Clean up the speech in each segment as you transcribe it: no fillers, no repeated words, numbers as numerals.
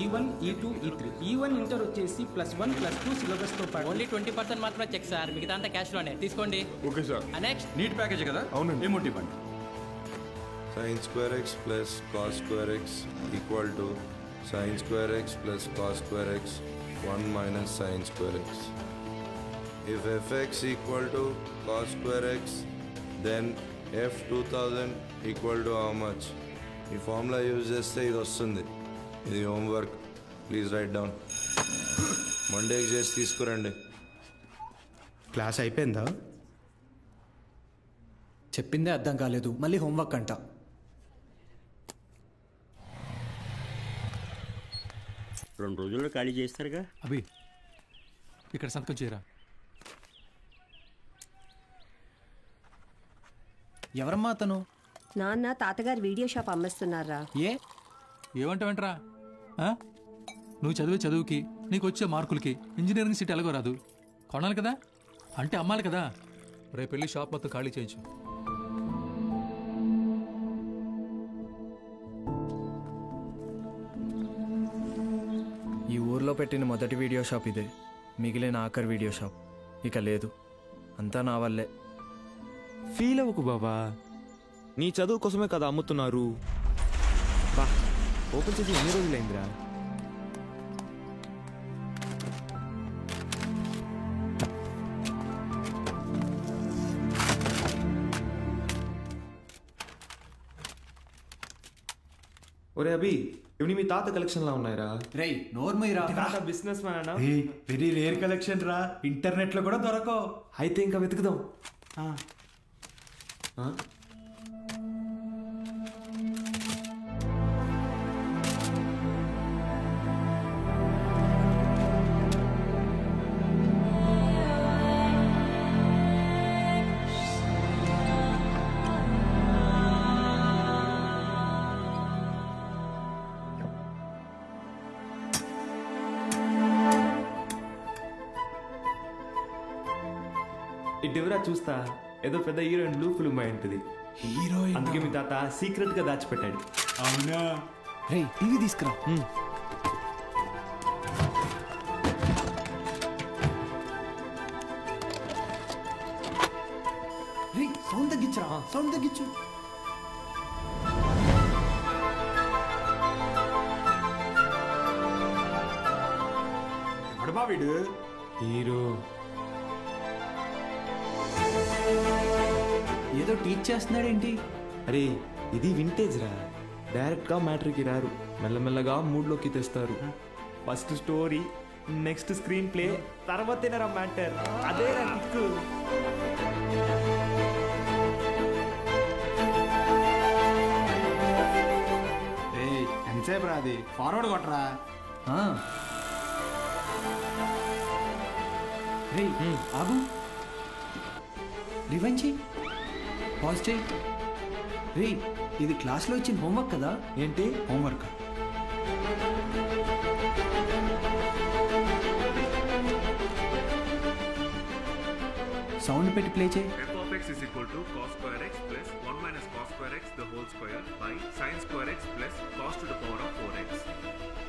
E1 E2 E3 E1 inter వచ్చేసి +1 +2 syllabus తో పాటు ఓన్లీ 20% మాత్రమే చెక్ సార్, మిగతా అంతా క్యాష్ లోనే తీసుకోండి. Okay sir. Next NEET package కదా? అవునండి. ఏమోటి ఇవ్వండి. sin square x plus cos square x equal to sin square x plus cos square x 1 minus sin square x. If fx equal to cos square x, then f 2000 equal to how much? ఈ formula use చేస్తే ఇది వస్తుంది. ఇది homework, please right down. మండేకి చేసి తీసుకురండి. Class అయిపోయిందా? చెప్పిందే అర్థం కాలేదు, మళ్ళీ హోంవర్క్ అంట. రెండు రోజుల్లో ఖాళీ చేస్తారుగా. అభి ఇక్కడ సంతకం చేయరా. ఎవరమ్మా అతను? నాన్న తాతగారు వీడియో షాప్ అమ్మేస్తున్నారా? ఏమంటావేంట్రా? నువ్వు చదివే చదువుకి నీకు వచ్చే మార్కులకి ఇంజనీరింగ్ సీట్ ఎలాగో రాదు. కొనాలి కదా, అంటే అమ్మాలి కదా. రేపు వెళ్ళి షాప్ మొత్తం ఖాళీ చేయించు. ఈ ఊర్లో పెట్టిన మొదటి వీడియో షాప్ ఇదే, మిగిలిన ఆఖరి వీడియో షాప్ ఇక లేదు. అంతా నా వల్లే. ఫీల్ అవ్వకు బాబా, నీ చదువు కోసమే కదా అమ్ముతున్నారు. బా ఓపెన్ చేసి ఎన్ని రోజులైందిరా? ఒరే అభి, ఇవి మీ తాత కలెక్షన్ లా ఉన్నాయిరా. రేయ్ నోర్మయ్యరా, తాత business man. Very rare collection రా, ఇంటర్నెట్ లో కూడా దొరకవు. అయితే ఇంకా వెతుకుదాం. ఇటువరా చూస్తా, ఏదో పెద్ద హీరోయిన్ బ్లూ ఫిల్మ్ అయి ఉంటుంది. హీరోయిన్ అందుకే మీ తాత సీక్రెట్ గా దాచిపెట్టాడు. అవునా? రే టీవీ తీసుకురా. రే సౌండ్ తగ్గించరా, సౌండ్ తగ్గించు. ఎవడబా వీడు? హీరో ఏదో టీచ్ చేస్తున్నాడేంటి? అరే ఇది వింటేజ్ రా, డైరెక్ట్ గా మ్యాటర్కి రారు, మెల్లమెల్లగా మూడ్లోకి తెస్తారు. First story, next screen play, తర్వాతేనరా మ్యాటర్. అదే రా కిక్కు. ఎంతసేపు రా అది? ఫార్వర్డ్ కొట్టరా. రే ఆగు, రివైండ్ చెయ్యి, పాజ్ చెయ్యి. రే ఇది క్లాస్లో ఇచ్చిన హోంవర్క్ కదా? ఏంటి హోంవర్క్? సౌండ్ పెట్టి ప్లే చేయి. f of x is equal to cos square x plus 1 minus cos square x the whole square by sin square x plus cos to the power of 4x.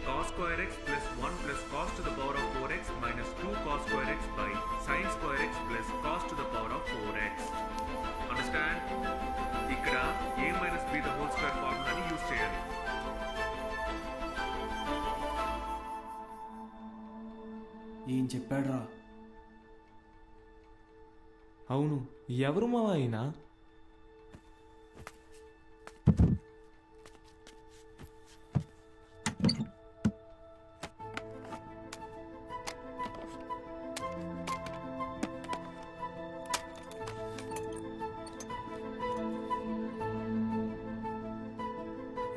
Cos square x plus 1 plus cos to the power of 4x minus 2 cos square x by sin square x plus cos to the power of 4x. Understand? ఇక్కడ a minus b the whole square ఫార్ములాని use చేయాలి. ఏం చెప్పాడు రా? అవును, ఎవరు మా అయినా?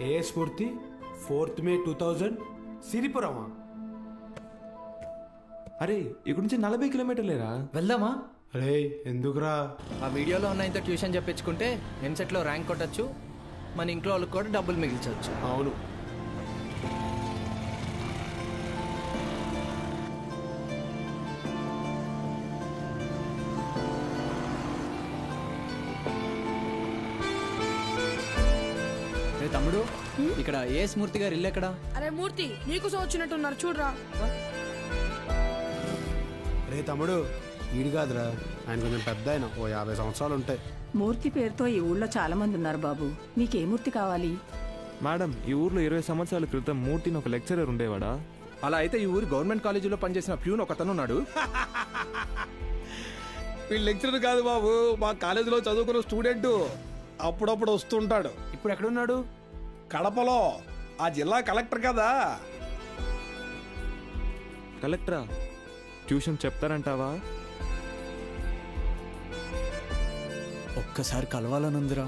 ఏ స్ఫూర్తి 4th May 2000 సిరిపురమా? అరే ఇక్కడ నుంచి 40 కిలోమీటర్లేరా. వెళ్దామా? అరే ఎందుకురా? ఆ వీడియోలో ఉన్న ఇంత ట్యూషన్ చెప్పించుకుంటే ఎంసెట్లో ర్యాంక్ కొట్టచ్చు, మన ఇంట్లో వాళ్ళకి కూడా డబ్బులు మిగిల్చవచ్చు. అవును. తమ్ముడు ఇక్కడ ఏ స్మూర్తి గారు ఇల్లు ఎక్కడ? అరే మూర్తి నీకోసం వచ్చినట్టున్నారు చూడరా. రే తమ్ముడు ఈడు కాదురా, ఆయన కొంచెం పెద్ద ఆయన, ఓ 50 సంవత్సరాలు ఉంటాయి. మూర్తి పేరుతో ఈ ఊళ్ళో చాలా మంది ఉన్నారు బాబు. మీకే మూర్తి కావాలి? మేడం, ఈ ఊర్లో 20 సంవత్సరాల క్రితం మూర్తిని ఒక లెక్చరర్ ఉండేవాడా? అలా అయితే ఈ ఊరు గవర్నమెంట్ కాలేజీలో పనిచేసిన ప్యూన్ ఒకతను ఉన్నాడు. వీళ్ళు లెక్చరర్ కాదు బాబు, మా కాలేజీలో చదువుకున్న స్టూడెంట్. అప్పుడప్పుడు వస్తుంటాడు. ఇప్పుడు ఎక్కడున్నాడు? కడపలో, ఆ జిల్లా కలెక్టర్ కదా. కలెక్టరా? ట్యూషన్ చెప్తారంటావా? ఒక్కసారి కలవాలనుందిరా.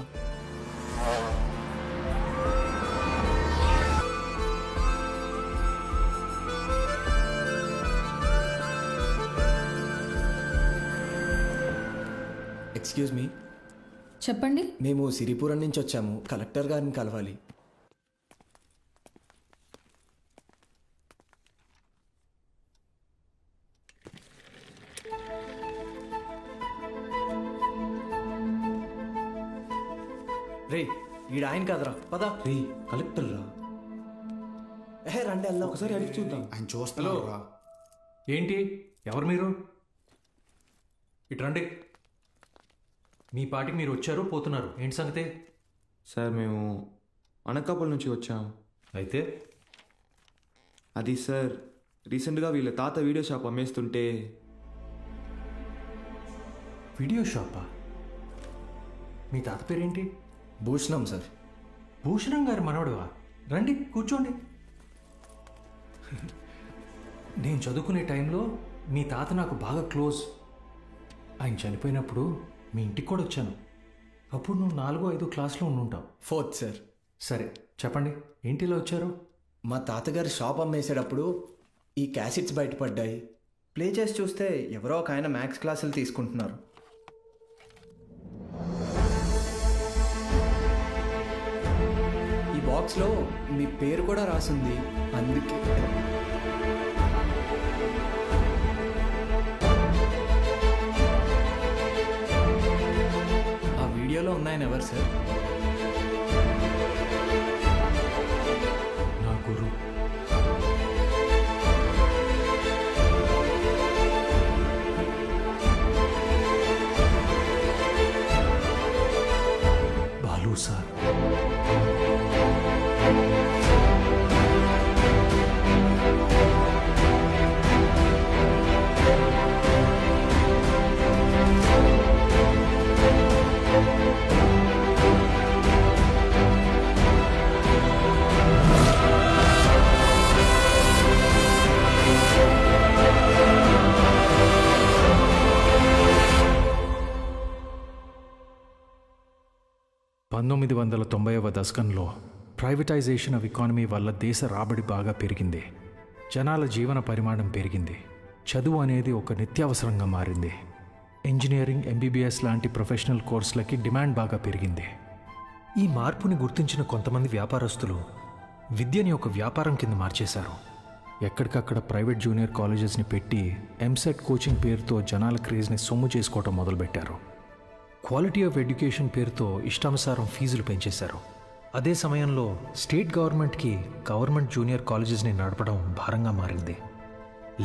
Excuse me. చెప్పండి. మేము సిరిపురం నుంచి వచ్చాము, కలెక్టర్ గారిని కలవాలి. రే ఈడ ఆయన కాదరా, పద. రే కలెక్టర్ రా. రండి వెళ్దాం, ఒకసారి అడిగి చూద్దాం. ఆయన చూస్తాను. ఏంటి, ఎవరు మీరు? ఇటు రండి. మీ పాటికి మీరు వచ్చారు, పోతున్నారు. ఏంటి సంగతి? సార్ మేము అనకాపల్లి నుంచి వచ్చాం. అయితే అది సార్, రీసెంట్గా వీళ్ళ తాత వీడియో షాప్ అమ్మేస్తుంటే. వీడియో షాపా? మీ తాత పేరేంటి? భూషణం సార్. భూషణం గారు మనవడువా? రండి కూర్చోండి. నేను చదువుకునే టైంలో మీ తాత నాకు బాగా క్లోజ్. ఆయన చనిపోయినప్పుడు మీ ఇంటికి కూడా వచ్చాను. అప్పుడు నువ్వు 4వ 5వ క్లాస్లో ఉండుంటావు. 4th sir. సరే చెప్పండి, ఏంటిలో వచ్చారు? మా తాతగారు షాప్ అమ్మేసేటప్పుడు ఈ క్యాసెట్స్ బయటపడ్డాయి. ప్లే చేసి చూస్తే ఎవరో ఒక ఆయన మ్యాథ్స్ క్లాసులు తీసుకుంటున్నారు. ఈ బాక్స్లో మీ పేరు కూడా రాసింది, అందుకే. ఆ వీడియోలో ఉన్నాయని ఎవరు సార్? నా గురు. బాలు సార్. దశకంలో ప్రైవేటైజేషన్ ఆఫ్ ఎకానమీ వల్ల దేశ రాబడి బాగా పెరిగింది. జనాల జీవన పరిమాణం పెరిగింది. చదువు అనేది ఒక నిత్యావసరంగా మారింది. ఇంజనీరింగ్, ఎంబీబీఎస్ లాంటి ప్రొఫెషనల్ కోర్సులకి డిమాండ్ బాగా పెరిగింది. ఈ మార్పుని గుర్తించిన కొంతమంది వ్యాపారస్తులు విద్యని ఒక వ్యాపారం కింద మార్చేశారు. ఎక్కడికక్కడ ప్రైవేట్ జూనియర్ కాలేజెస్ని పెట్టి ఎంసెట్ కోచింగ్ పేరుతో జనాల క్రేజ్ని సొమ్ము చేసుకోవటం మొదలుపెట్టారు. క్వాలిటీ ఆఫ్ ఎడ్యుకేషన్ పేరుతో ఇష్టానుసారం ఫీజులు పెంచేశారు. అదే సమయంలో స్టేట్ గవర్నమెంట్కి గవర్నమెంట్ జూనియర్ కాలేజెస్ని నడపడం భారంగా మారింది.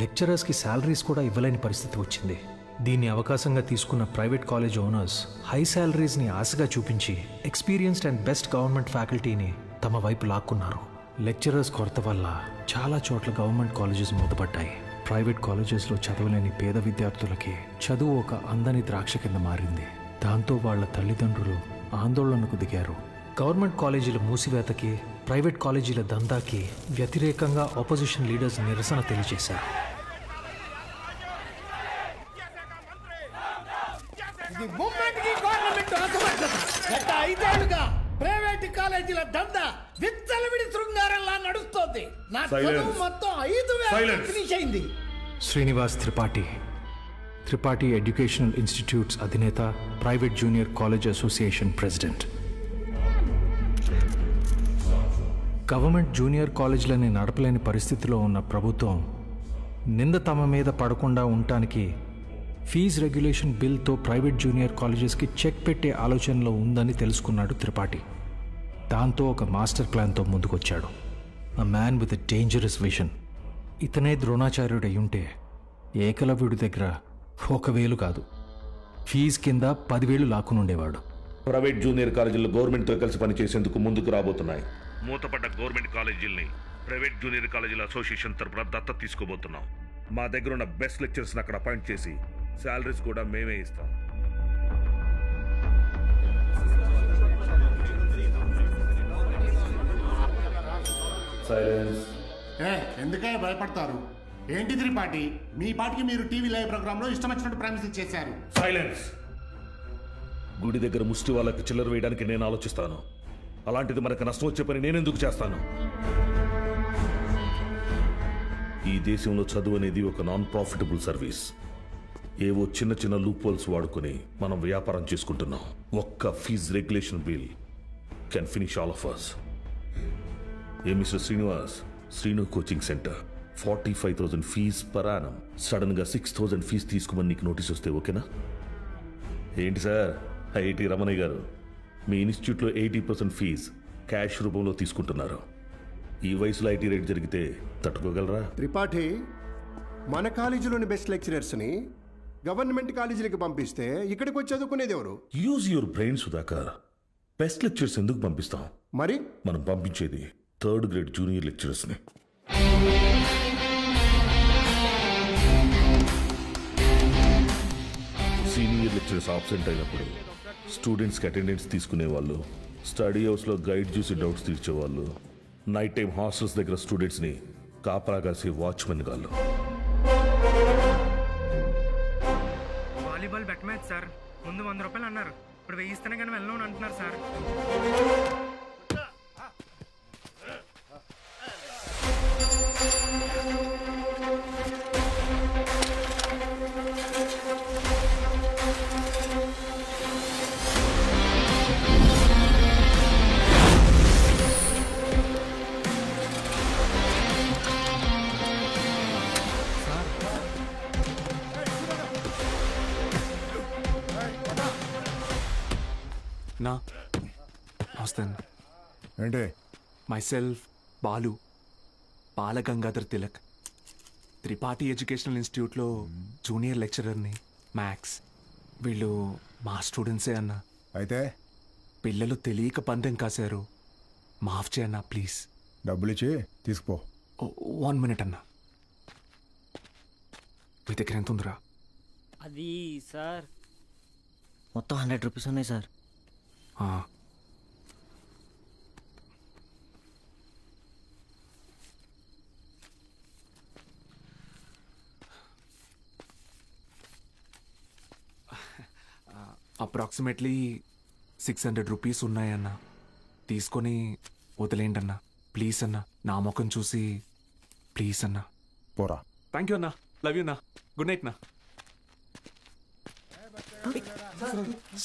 లెక్చరర్స్కి శాలరీస్ కూడా ఇవ్వలేని పరిస్థితి వచ్చింది. దీన్ని అవకాశంగా తీసుకున్న ప్రైవేట్ కాలేజ్ ఓనర్స్ హై శాలరీస్ని ఆశగా చూపించి ఎక్స్పీరియన్స్డ్ అండ్ బెస్ట్ గవర్నమెంట్ ఫ్యాకల్టీని తమ వైపు లాక్కున్నారు. లెక్చరర్స్ కొరత వల్ల చాలా చోట్ల గవర్నమెంట్ కాలేజెస్ మూతపడ్డాయి. ప్రైవేట్ కాలేజెస్లో చదవలేని పేద విద్యార్థులకి చదువు ఒక అందని ద్రాక్ష కింద మారింది. దాంతో వాళ్ల తల్లిదండ్రులు ఆందోళనకు దిగారు. గవర్నమెంట్ కాలేజీల మూసివేతకి, ప్రైవేట్ కాలేజీల దందాకి వ్యతిరేకంగా ఆపోజిషన్ లీడర్స్ నిరసన తెలియజేశారు. ప్రైవేట్ కాలేజీల దందా విచ్చలవిడి శృంగారంలా నడుస్తోంది. నా చదువు మొత్తం 5,000 ఫినిష్ అయింది. శ్రీనివాస్ త్రిపాఠి, త్రిపాఠి ఎడ్యుకేషనల్ ఇన్స్టిట్యూట్స్ అధినేత, private junior college association president. Government junior కాలేజీలని నడపలేని పరిస్థితిలో ఉన్న ప్రభుత్వం నింద తమ మీద పడకుండా ఉండటానికి ఫీజ్ రెగ్యులేషన్ బిల్తో ప్రైవేట్ జూనియర్ కాలేజెస్కి చెక్ పెట్టే ఆలోచనలో ఉందని తెలుసుకున్నాడు త్రిపాఠి. దాంతో ఒక మాస్టర్ ప్లాన్తో ముందుకొచ్చాడు. A man with a dangerous vision. ఇతనే ద్రోణాచార్యుడు అయ్యుంటే ఏకలవ్యుడి దగ్గర 1,000 కాదు, ఫీజు కింద 10,000 లాక్కునుండేవాడు. ప్రైవేట్ జూనియర్ కాలేజీలు గవర్నమెంట్తో కలిసి పనిచేసేందుకు ముందుకు రాబోతున్నాయి. మూతపడ్డ గవర్నమెంట్ కాలేజీల్ని ప్రైవేట్ జూనియర్ కాలేజీల అసోసియేషన్ తరపున దత్తత తీసుకోబోతున్నాం. మా దగ్గర ఉన్న బెస్ట్ లెక్చరర్స్ని అక్కడ అపాయింట్ చేసి శాలరీస్ కూడా మేమే ఇస్తాం. ఎందుకే భయపడతారు? ఏంటి త్రిపాఠి, మీ పాటికి మీరు టీవీ లైవ్ ప్రోగ్రామ్ లో ఇష్టం వచ్చినట్టు ప్రామిస్ చేశారు. సైలెన్స్. గుడి దగ్గర ముష్టి వాళ్ళకి చిల్లర వేయడానికి నేను ఆలోచిస్తాను. అలాంటిది మనకు నష్టం వచ్చే పని నేనెందుకు చేస్తాను? ఈ దేశంలో చదువు అనేది ఒక నాన్ ప్రాఫిటబుల్ సర్వీస్. ఏవో చిన్న చిన్న లూప్ హోల్స్ వాడుకొని మనం వ్యాపారం చేసుకుంటున్నాం. ఒక్క fee regulation bill can finish all of us. ఏ mister Srinivas, Srinu coaching centre 45,000 fee per annum. Sudden గా 6,000 ఫీజ్ తీసుకోమని నీకు నోటీస్ వస్తే ఓకేనా? ఏంటి సార్, ఐఐటి రమణయ్య గారు, మీ ఇన్స్టిట్యూట్లో 80% ఫీజ్ క్యాష్ రూపంలో తీసుకుంటున్నారు. ఈ వయసులో ఐటీ రేట్ జరిగితే తట్టుకోగలరా? త్రిపాఠి, మన కాలేజీలోని బెస్ట్ లెక్చరర్స్ని గవర్నమెంట్ కాలేజీలకు పంపిస్తే ఇక్కడికి వచ్చి చదువుకునేది ఎవరు? Use your brain Sudhakar. Best lectures ఎందుకు పంపిస్తాం? మరి మనం పంపించేది 3rd గ్రేడ్ జూనియర్ లెక్చరర్స్ని. సీనియర్ లెక్చరర్స్ ఆబ్సెంట్ అయినప్పుడు స్టూడెంట్స్కి అటెండెన్స్ తీసుకునేవాళ్ళు, స్టడీ హౌస్లో గైడ్ చూసి డౌట్స్ తీర్చేవాళ్ళు, నైట్ టైం హాస్టల్స్ దగ్గర స్టూడెంట్స్ని కాపలా కాసే వాచ్మెన్ గాళ్ళు. Volleyball bet match sir. ముందు 100 రూపాయలు అన్నారు, ఇప్పుడు 1000 ఇస్తేనే కానీ వెళ్ళను అంటున్నారు సార్. ఏంటి? మైసెల్ఫ్ బాలు, బాలగంగాధర్ తిలక్, త్రిపాఠి ఎడ్యుకేషనల్ ఇన్స్టిట్యూట్లో జూనియర్ లెక్చరర్ని, మ్యాథ్స్. వీళ్ళు మా స్టూడెంట్సే అన్న. అయితే పిల్లలు తెలియక పందెం కాశారు, మాఫ్ చేయన్నా ప్లీజ్. డబ్బులు ఇచ్చి తీసుకుపో. 1 మినిట్ అన్న. మీ దగ్గర ఎంత ఉందిరా? అది సార్ మొత్తం 100 రూపీస్ ఉన్నాయి సార్. అప్రాక్సిమేట్లీ 600 రూపీస్ ఉన్నాయన్న. తీసుకొని వదిలేండి అన్న, ప్లీజ్ అన్న. నా ముఖం చూసి ప్లీజ్ అన్న. పోరా. థ్యాంక్ యూ అన్న, లవ్ యూ అన్న, గుడ్ నైట్ నా.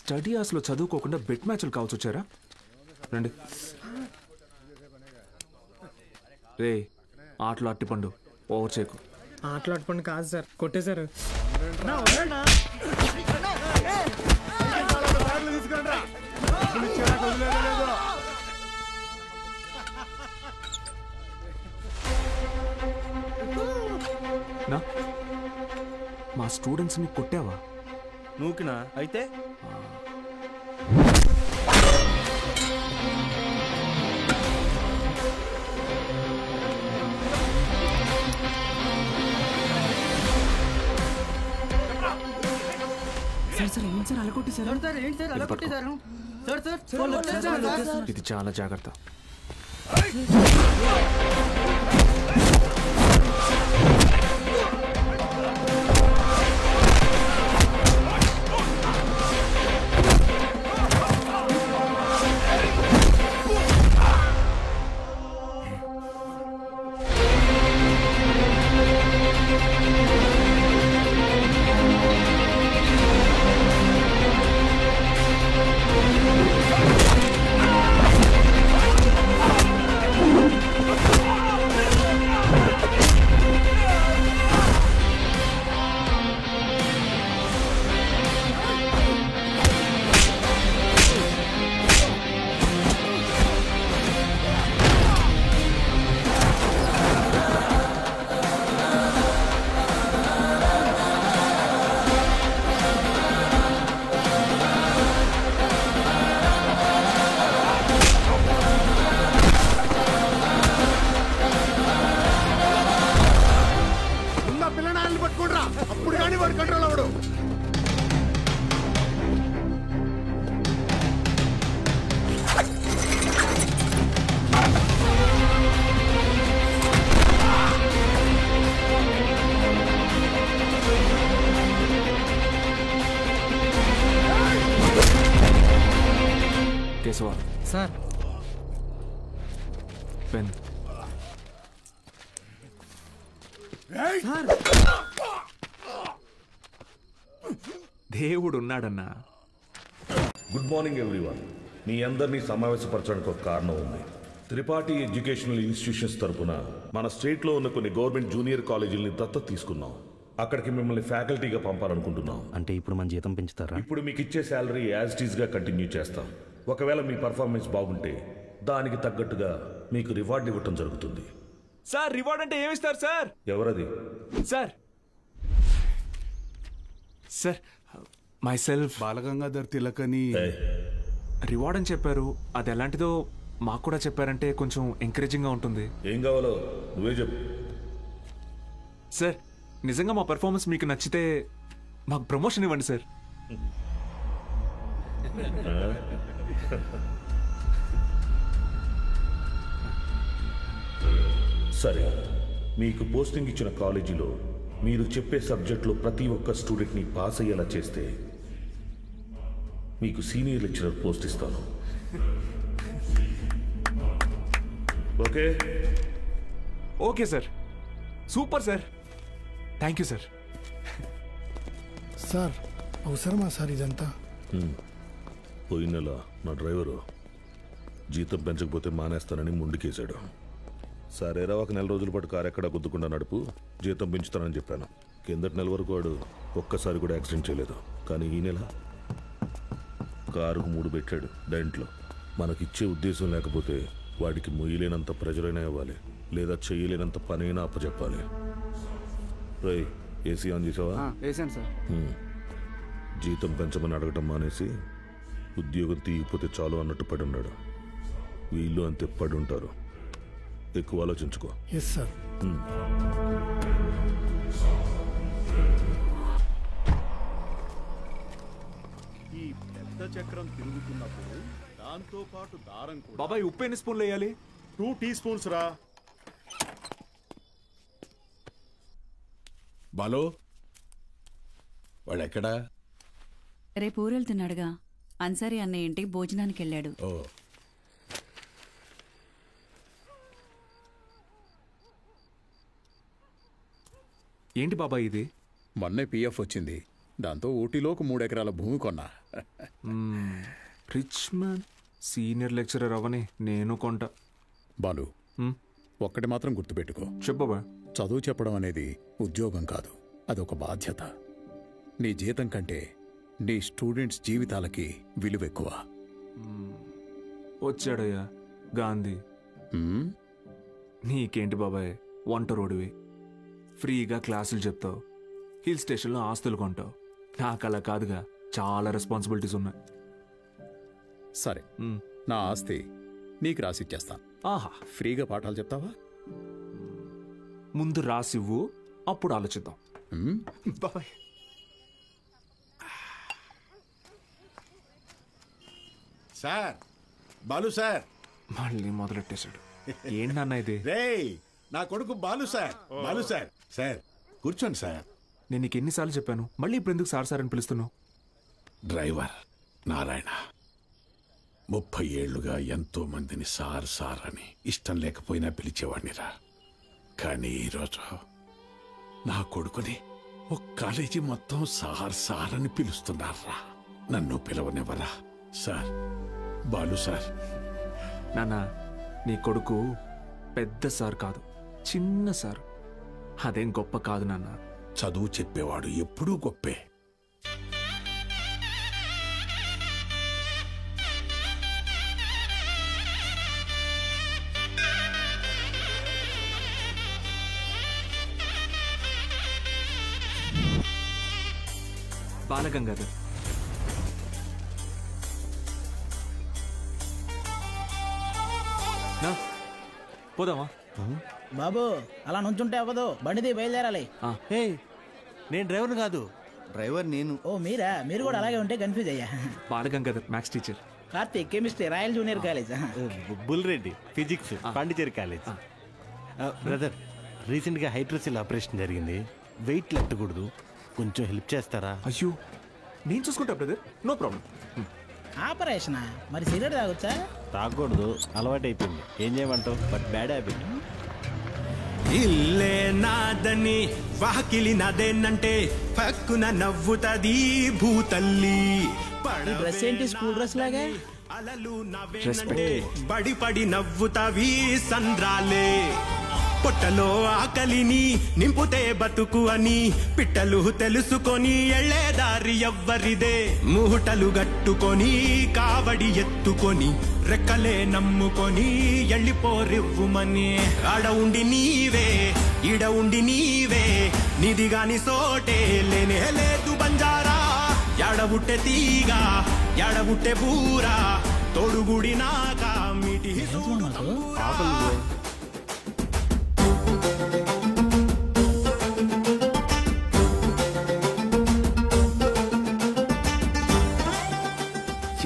స్టడీ అవర్స్లో చదువుకోకుండా బెట్ మ్యాచ్లు కావచ్చు వచ్చారా? రండి. రే, ఆటలు అట్టిపండు, ఓవర్ చేయకు. ఆటలు అట్టిపండు కాదు సార్, కొట్టేశారు. మా స్టూడెంట్స్ని కొట్టావా? నూకినా? అయితే సార్ ఏంటి సార్ అలా కొట్టేశారు? సార్ ఏంటి సార్ అలా కొట్టేశారు? సార్ ఇది చాలా జాగ్రత్త. పెన్. దేవుడు ఉన్నాడన్నా. Good morning everyone. మీ అందరినీ సమావేశపరచడానికి ఒక కారణం ఉంది. త్రిపాఠి ఎడ్యుకేషనల్ ఇన్స్టిట్యూషన్స్ తరపున మన స్టేట్లో ఉన్న కొన్ని గవర్నమెంట్ జూనియర్ కాలేజీలని దత్తత తీసుకున్నాం. అక్కడికి మిమ్మల్ని ఫ్యాకల్టీగా పంపాలనుకుంటున్నాం. అంటే ఇప్పుడు మన జీతం పెంచుతారా? ఇప్పుడు మీకు ఇచ్చే శాలరీ యాజ్ ఇట్ ఈస్గా కంటిన్యూ చేస్తాం. ఒకవేళ మీ పర్ఫార్మెన్స్ బాగుంటే దానికి తగ్గట్టుగా మీకు రివార్డ్ ఇవ్వటం జరుగుతుంది. సార్ రివార్డ్ అంటే ఏమిస్తారు సార్? ఎవరది? Sir sir myself Balagangadhar తిలకని రివార్డ్ అని చెప్పారు. అది ఎలాంటిదో మాకు కూడా చెప్పారంటే కొంచెం ఎంకరేజింగ్గా ఉంటుంది. ఏం కావాలో నువ్వే చెప్పు. సార్ నిజంగా మా పెర్ఫార్మెన్స్ మీకు నచ్చితే మాకు ప్రమోషన్ ఇవ్వండి సార్. సరే, మీకు పోస్టింగ్ ఇచ్చిన కాలేజీలో మీరు చెప్పే సబ్జెక్టులో ప్రతి ఒక్క స్టూడెంట్ని పాస్ అయ్యేలా చేస్తే మీకు సీనియర్ లెక్చరర్ పోస్ట్ ఇస్తాను. Okay? Okay sir. Super sir. Thank you sir. Sir అవసరమా సార్ ఇదంతా? పోయిన నెల నా డ్రైవరు జీతం పెంచకపోతే మానేస్తానని ముందుకేశాడు. సరేరా, ఒక నెల రోజుల పాటు కారు ఎక్కడా గుద్దుకుండా నడుపు, జీతం పెంచుతానని చెప్పాను. కిందటి నెల వరకు వాడు ఒక్కసారి కూడా యాక్సిడెంట్ చేయలేదు. కానీ ఈ నెల కారుకు 3 పెట్టాడు డెంట్లో. మనకిచ్చే ఉద్దేశం లేకపోతే వాడికి మొయ్యలేనంత ప్రెజరైనా ఇవ్వాలి, లేదా చేయలేనంత పనైనా అప్పచెప్పాలి. రై, ఏసీ ఆన్ చేసావా? వేసాను సార్. జీతం పెంచమని అడగటం మానేసి ఉద్యోగం తీయకపోతే చాలు అన్నట్టు పడి ఉన్నాడు. వీళ్ళు అంతే పడి ఉంటారు. ఎక్కువ ఆలోచించుకో. Yes sir. ఈ పెద్ద చక్రం తిరుగుతున్నప్పుడు దాంతో పాటు దారం కూడా. బాబాయ్ ఉప్పు ఎన్ని స్పూన్లు వేయాలి? 2 టీస్పూన్స్ రా. బాలో వాడెక్కడా? రేపు ఊరెళ్తున్నాడుగా. అన్సారీ అన్నయ్య ఇంటికి భోజనానికి వెళ్ళాడు. ఓ, ఏంటి బాబాయ్ ఇది? మొన్నే పిఎఫ్ వచ్చింది. దాంతో ఊటీలోకి 3 ఎకరాల భూమి కొన్నా. Rich man. సీనియర్ లెక్చరర్ అవని నేను కొంటా. బాలు, ఒక్కటి మాత్రం గుర్తుపెట్టుకో. చెప్పబా. చదువు చెప్పడం అనేది ఉద్యోగం కాదు, అదొక బాధ్యత. నీ జీతం కంటే నీ స్టూడెంట్స్ జీవితాలకి విలువ ఎక్కువ. వచ్చాడయ్యా గాంధీ. నీకేంటి బాబాయ్, వంట రోడ్డువి, ఫ్రీగా క్లాసులు చెప్తావు, హిల్ స్టేషన్లో ఆస్తులు కొంటావు. నాకు అలా కాదుగా, చాలా రెస్పాన్సిబిలిటీస్ ఉన్నాయి. సరే, నా ఆస్తి నీకు రాసిచ్చేస్తాను. ఆహా, ఫ్రీగా పాఠాలు చెప్తావా? ముందు రాసివ్వు, అప్పుడు ఆలోచిద్దాం. బాబాయ్. Sir, Balu sir. మళ్ళీ మొదలెట్టేశాడు. ఏంటన్నా ఇది? రేయ్, నా కొడుకు Balu sir. Balu sir. Sir కూర్చోండి సార్. నేను నీకు ఎన్నిసార్లు చెప్పాను, మళ్ళీ ఇప్పుడు ఎందుకు సార్ సార్ అని పిలుస్తున్నావు? డ్రైవర్ నారాయణ 30 ఏళ్లుగా ఎంతో మందిని సార్ సార్ అని ఇష్టం లేకపోయినా పిలిచేవాడినిరా. కానీ ఈరోజు నా కొడుకుని ఒక కాలేజీ మొత్తం సార్ సార్ అని పిలుస్తున్నారా. నన్ను పిలవనివ్వరా సార్? బాలు సార్. నాన్న, నీ కొడుకు పెద్ద సార్ కాదు, చిన్న సార్. అదేం గొప్ప కాదు నాన్న. చదువు చెప్పేవాడు ఎప్పుడూ గొప్పే. బాలగంగాధర్. పోదామా? బాబు అలా నుంచుంటే అవ్వదు, బండిది బయలుదేరాలి. నేను డ్రైవర్ కాదు, డ్రైవర్ నేను. ఓ మీరా? మీరు కూడా అలాగే ఉంటే కన్ఫ్యూజ్ అయ్యా. Balagangadhar maths teacher. Karthik chemistry, royal junior college. Bulreddy physics, Pondicherry college. Brother, రీసెంట్గా హైడ్రోసిల్ ఆపరేషన్ జరిగింది, వెయిట్ లెట్టకూడదు, కొంచెం హెల్ప్ చేస్తారా? అయ్యో, నేను చూసుకుంటా బ్రదర్, నో ప్రాబ్లం. ఆపరేషనా? మరి సిగరెట్ తాగొచ్చా? తాగకూడదు, అలవాటు అయిపోయింది. ఏం చేయమంటావు? But bad habit. ఇల్లే నాదని వాకిలి నాదేనంటే పక్కున నవ్వుతది భూతల్లి. డ్రెస్ ఏంటి స్కూల్ డ్రెస్ లాగా? పడి పడి నవ్వుతావి సంద్రాలే. పొట్టలో ఆకలిని నింపుతే బతుకు అని పిట్టలు తెలుసుకొని ఎళ్ళేదారి ఎవ్వరిదే. మూటలు గట్టుకొని కావడి ఎత్తుకొని రెక్కలే నమ్ముకొని ఎళ్ళిపోరివ్వుమని. ఆడ ఉండి నీవే ఈడ ఉండి నీవే నిదిగాని సోటే లేనే లేదు బంజారా. ఎడబుట్టె తీగ ఎడబుట్టె బూరా తోడుగుడి నాక మిటి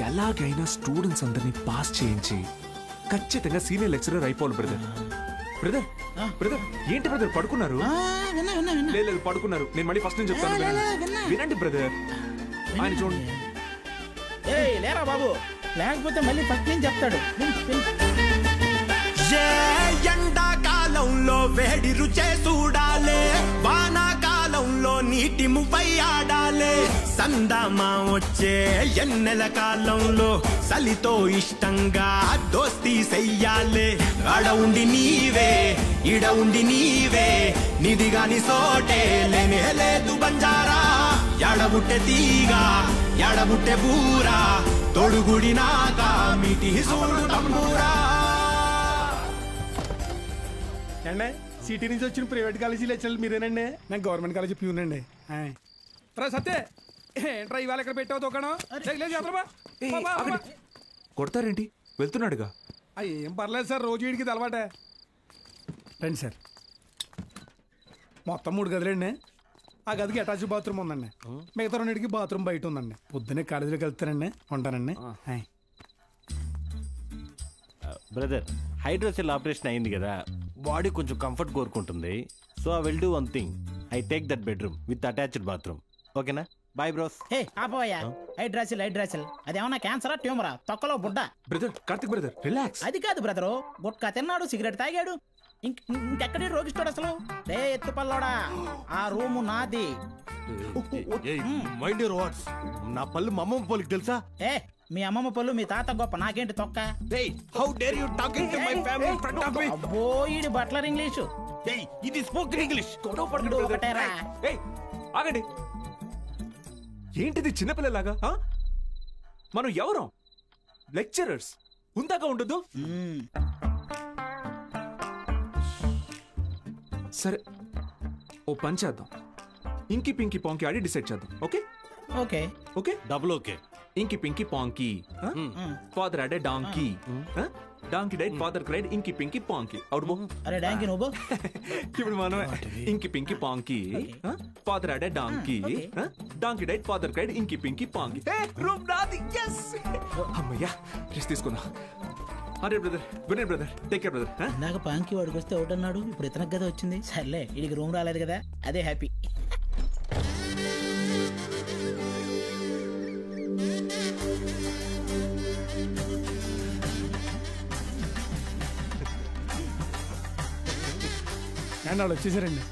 ఎలాగైనా స్టూడెంట్స్ అందరినీ పాస్ చేయించి ఖచ్చితంగా సీనియర్ లెక్చరర్ అయిపోవాలి బ్రదర్. బ్రదర్ బ్రదర్ ఏంటి బ్రదర్ పడుకున్నారు? లేదు పడుకున్నారు. నేను మళ్ళీ ఫస్ట్ నుంచి చెప్తాను, వినండి బ్రదర్. ఆయన చూడండి. లేరా బాబు, లేకపోతే మళ్ళీ ఫస్ట్ నుంచి చెప్తాడు. ఎండాకాలంలో వేడి రుచే చూడాలే, వానాకాలంలో నీటి ముప్పై ఆడాలే. సందమా వచ్చే ఎన్నెల కాలంలో చలితో ఇష్టంగా దోస్తీ చెయ్యాలే. ఆడ ఉండి నీవే ఈడ ఉండి నీవే నిదిగాని సోటే లేనే లేదు బంజారా. ఎడబుట్టె తీగ ఎడబుట్టె బూరా తొడుగుడి నాక మిటి సూడు తంబూరా. అండి సిటీ నుంచి వచ్చిన ప్రైవేట్ కాలేజీ లెక్చరర్లు మీరేనండి? నేను గవర్నమెంట్ కాలేజీ ప్యూనండి. రా సత్తే, ఏంట్రా ఇవాళ ఇక్కడ పెట్టావు దుకాణం? కొడతారేంటి? వెళ్తున్నాడుగా. ఏం పర్లేదు సార్, రోజు వీడికి ఇది అలవాటే. రండి సార్. మొత్తం 3 గదులండి. ఆ గదికి అటాచ్ బాత్రూమ్ ఉందండి. మిగతా 2కి బాత్రూమ్ బయట ఉందండి. పొద్దున్నే కాలేజీలోకి వెళ్తానండి. ఉంటానండి. బ్రదర్, హైడ్రోసెల్ ఆపరేషన్ అయింది కదా, బాడీ కొంచెం కంఫర్ట్ కోరుకుంటుంది. So I will do one thing, I take that bedroom with attached bathroom. ఓకేనా? Bye bros. హే ఆపోయా, హైడ్రాసిల్ అదేమన్నా క్యాన్సరా ట్యూమరా తొక్కలో బుడ్డ? Brother Karthik brother relax. అది కాదు బ్రదరు, గుట్కా తిన్నాడు, సిగరెట్ తాగాడు, ఇంకెక్కడే రోగిస్తాడు అసలు. రే ఎత్తు పల్లోడా, ఆ రూము నాది. Mind your words. నా పళ్ళు మా అమ్మమ్మ పోలికి తెలుసా? ఏ మీ అమ్మమ్మ పళ్ళు మీ తాత గొప్ప, నాకేంటి తొక్క? How dare you talking to my family in front of me? అబ్బో ఈడి బట్లర్ ఇంగ్లీషు. ఇది స్పోకెన్ ఇంగ్లీష్. ఒకటేరా. ఆగండి, ఏంటిది చిన్నపిల్లలాగా? మనం ఎవరం? లెక్చరర్స్. ఉందాక ఉండదు. సరే ఓ పని చేద్దాం, ఇంకి పింకి పాంకి ఆడి డిసైడ్ చేద్దాం. Okay okay okay double okay. Inky pinky ponky. Father had a donkey, donkey died, father cried, inky pinky పాంకి. అవును అరే డాంకీ నువ్వు. ఇప్పుడు మనమే inky pinky ponky, father had a donkey, donkey died, father cried, inky pinky ponky. Room నాది. yes అమ్మయ్యా, rest తీసుకుందాం. అరే brother, Vinay brother, take care brother. నాకు పాంకి వాడికి వస్తే ఒకటి అన్నాడు, ఇప్పుడు ఇతనికి కదా వచ్చింది. సర్లే, వీడికి రూమ్ రాలేదు కదా, అదే హ్యాపీ. అండ్ వాళ్ళు వచ్చేసారండి.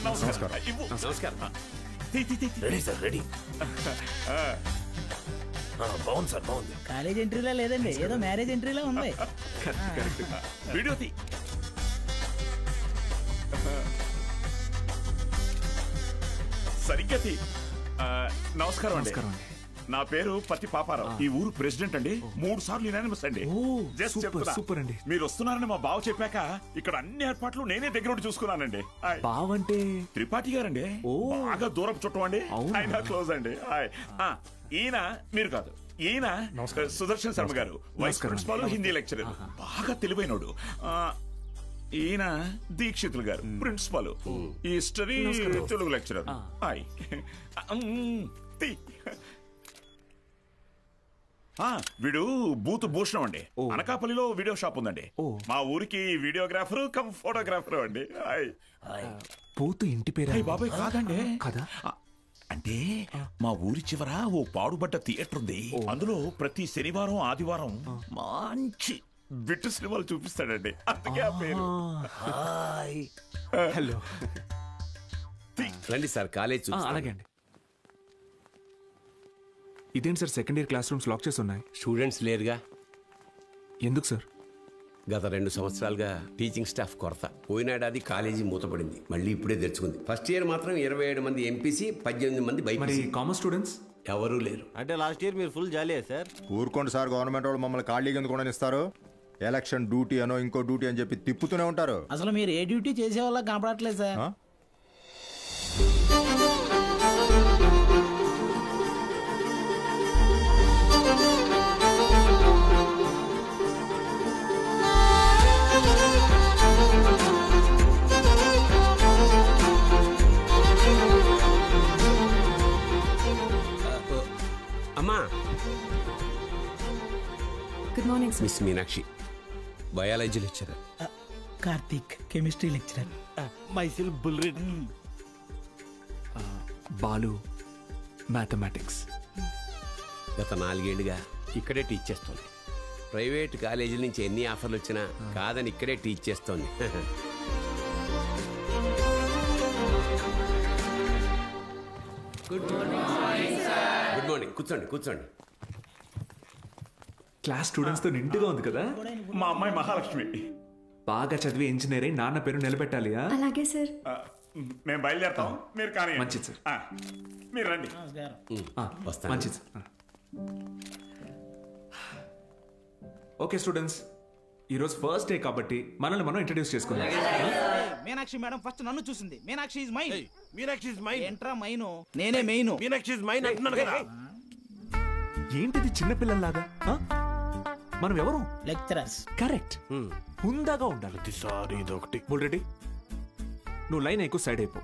నమస్కారం. Ready sir, ready. బాగుంది సార్, బాగుంది. కాలేజ్ ఎంట్రీలా లేదండి, ఏదో మ్యారేజ్ ఎంట్రీలా ఉంది. వీడియో తీ. సరిగ్గా తీ. నమస్కారం అండి. నా పేరు పత్తి పాపారావు. ఈ ఊరు ప్రెసిడెంట్ అండి. 3 సార్లు యునానిమస్ అండి. సూపర్ అండి. మీరు వస్తున్నారని మా బావ చెప్పాక ఇక్కడ అన్ని ఏర్పాట్లు నేనే దగ్గర ఉండి చూసుకున్నానండి. బావ అంటే త్రిపాఠి గారండి, బాగా దూరపు చుట్టం అండి. ఆయన క్లోజ్ అండి. ఈయన మీరు కాదు, ఈయన సుదర్శన్ శర్మ గారు, వైస్ ప్రిన్సిపాల్, హిందీ లెక్చరర్, బాగా తెలివైనడు. ఈయన దీక్షితులు గారు, ప్రిన్సిపాల్, హిస్టరీ తెలుగు లెక్చరర్. వీడు బూత్ భూషణం అండి. అనకాపల్లిలో వీడియో షాప్ ఉందండి. మా ఊరికి వీడియోగ్రాఫర్ కమ్ ఫోటోగ్రాఫర్ అండి. బూత్ ఇంటి పేరు బాబాయ్ కాదండి. కదా, అంటే మా ఊరి చివర ఓ పాడుబడ్డ థియేటర్ ఉంది. అందులో ప్రతి శనివారం ఆదివారం మంచి బిట్టు సినిమాలు చూపిస్తాడండి. అందుకే ఆ పేరు. హలో రండి సార్, కాలేజ్ అలాగే అండి. ఇదేంటి sir second year class rooms lock చేసి ఉన్నాయి? స్టూడెంట్స్ లేరుగా. ఎందుకు సార్? గత 2 సంవత్సరాలుగా టీచింగ్ స్టాఫ్ కొరత. పోయినాడాది కాలేజీ మూతపడింది, మళ్ళీ ఇప్పుడే తెరుచుకుంది. ఫస్ట్ ఇయర్ మాత్రం 27 మంది ఎంపీసీ, 18 మంది బైపీసీ. కామర్స్ స్టూడెంట్స్ ఎవరూ లేరు. అంటే లాస్ట్ ఇయర్ మీరు ఫుల్ జాలీయా సార్? ఊరుకోండి సార్, గవర్నమెంట్ వాళ్ళు మమ్మల్ని ఖాళీగా ఎందుకు ఇస్తారు? ఎలక్షన్ డ్యూటీ అనో ఇంకో డ్యూటీ అని చెప్పి తిప్పుతూనే ఉంటారు. అసలు మీరు ఏ డ్యూటీ చేసే వాళ్ళ కనపడట్లేదు సార్. అమ్మా, good morning sir. Miss Meenakshi biology lecturer. Karthik chemistry lecturer. Myself బుల్రెడ్. బాలు మ్యాథమెటిక్స్. గత 4 ఏళ్లుగా ఇక్కడే టీచ్ చేస్తోంది. ప్రైవేట్ కాలేజీల నుంచి ఎన్ని ఆఫర్లు వచ్చినా కాదని ఇక్కడే టీచ్ చేస్తోంది. Good morning. కూర్చోండి. క్లాస్ స్టూడెంట్స్ తో నిండుగా ఉంది కదా. మా అమ్మాయి మహాలక్ష్మి. బాగా చదివి ఇంజనీర్ అయి నాన్న పేరు నిలబెట్టాలి. అలాగే సార్. మేము బయలుదేరుతాం, మీరు కానీ. మంచిది సార్. మీరు రండి. మంచిది సార్. ఓకే స్టూడెంట్స్, ఈరోజు ఫస్ట్ డే కాబట్టి మనల్ని మనం ఇంట్రడ్యూస్ చేసుకుందాం. మీనాక్షి మేడం ఫస్ట్ నన్ను చూసింది. Meenakshi is mine. Meenakshi is mine. ఎంట్రా మైను, నేనే మెయిన్. మీనాక్షి ఇస్ మైన్ అంటున్నాను కదా. ఏంటిది చిన్నపిల్లల్లాగా? మనం ఎవరు? లెక్చరర్స్. కరెక్ట్. హుందాగా ఉండాలి. సారీ ఇదొకటి. బుల్రెడ్డి, నువ్వు లైన్ ఎక్కువ సైడ్ అయిపో.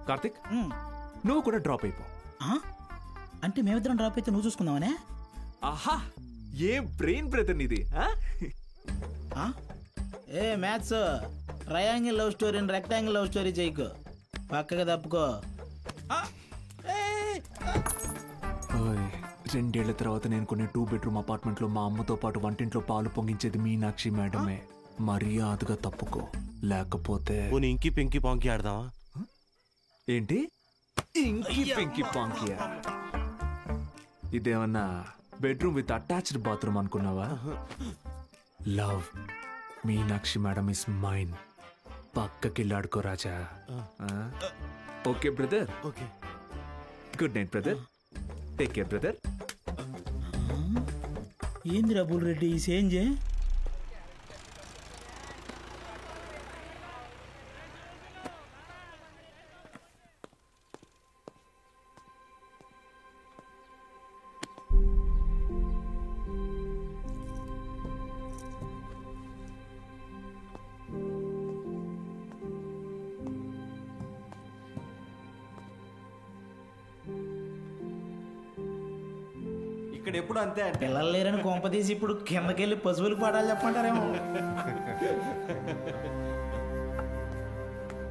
కార్తిక్, నువ్వు కూడా డ్రాప్ అయిపో. అంటే మేమిద్దరం డ్రాప్ అయితే నువ్వు చూసుకుందామనే? ఆహా, ఏ బ్రెయిన్ బ్రదర్ నీది. ఏ మ్యాథ్స్ ట్రయాంగిల్ లవ్ స్టోరీని రెక్టాంగిల్ లవ్ స్టోరీ చేయకు, పక్కగా తప్పుకో. 2 ఏళ్ల తర్వాత నేను కొనే 2 బెడ్రూమ్ అపార్ట్మెంట్ లో మా అమ్మతో పాటు వంటింట్లో పాలు పొంగించేది మీనాక్షి మేడమే. మర్యాదగా తప్పుకో, లేకపోతే ఇంకి పెంకి పాంకి ఆడదామా? ఏంటి ఇంకి పెంకి పాంకియా? ఇదేమన్నా బెడ్రూమ్ విత్ అటాచ్డ్ బాత్రూమ్ అనుకున్నావా? Love Meenakshi madam is mine. పక్కకిల్లాడుకో రాజా. Okay brother. Okay. Good night brother. Take care brother. ఏందిరా బుల్రెడ్డి ఈ సేంజ్? ఇక్కడ ఎప్పుడు అంతే. పిల్లలు లేరని కొంప తీసి ఇప్పుడు కిందకెళ్ళి పశువులకు పాఠాలు చెప్పమంటారేమో.